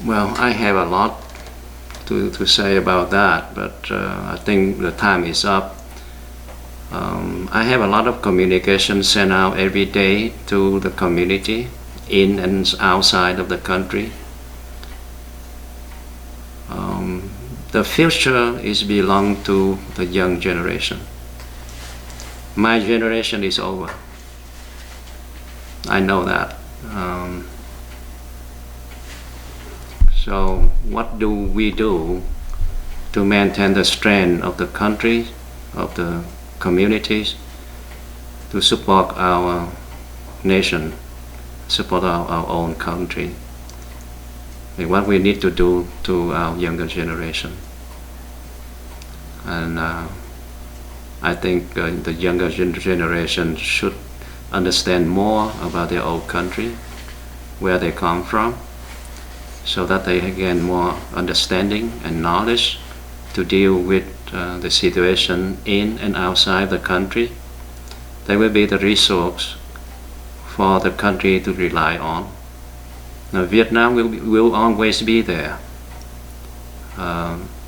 Well, I have a lot to say about that, but I think the time is up. I have a lot of communication sent out every day to the community in and outside of the country. The future is belong to the young generation. My generation is over. I know that. So what do we do to maintain the strength of the country, of the communities, to support our nation, support our own country? And what we need to do to our younger generation. And I think the younger generation should understand more about their own country, where they come from, so that they gain more understanding and knowledge to deal with the situation in and outside the country. They will be the resource for the country to rely on. Now, Vietnam will always be there.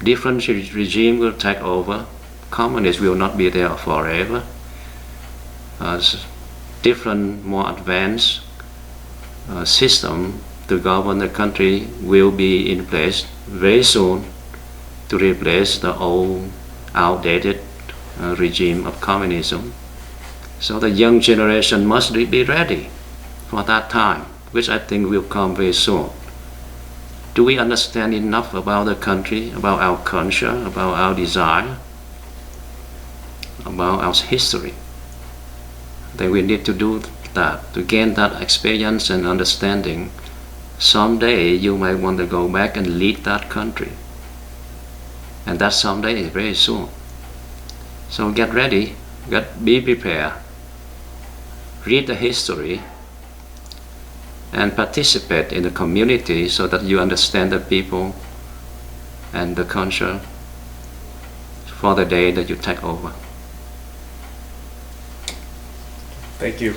Different regime will take over. Communists will not be there forever. Different, more advanced system to govern the country will be in place very soon to replace the old, outdated regime of communism. So the young generation must be ready for that time, which I think will come very soon. Do we understand enough about the country, about our culture, about our desire, about our history? Then we need to do that, to gain that experience and understanding. Someday you might want to go back and lead that country. And that someday is very soon. So get ready, be prepared, read the history, and participate in the community so that you understand the people and the culture for the day that you take over. Thank you.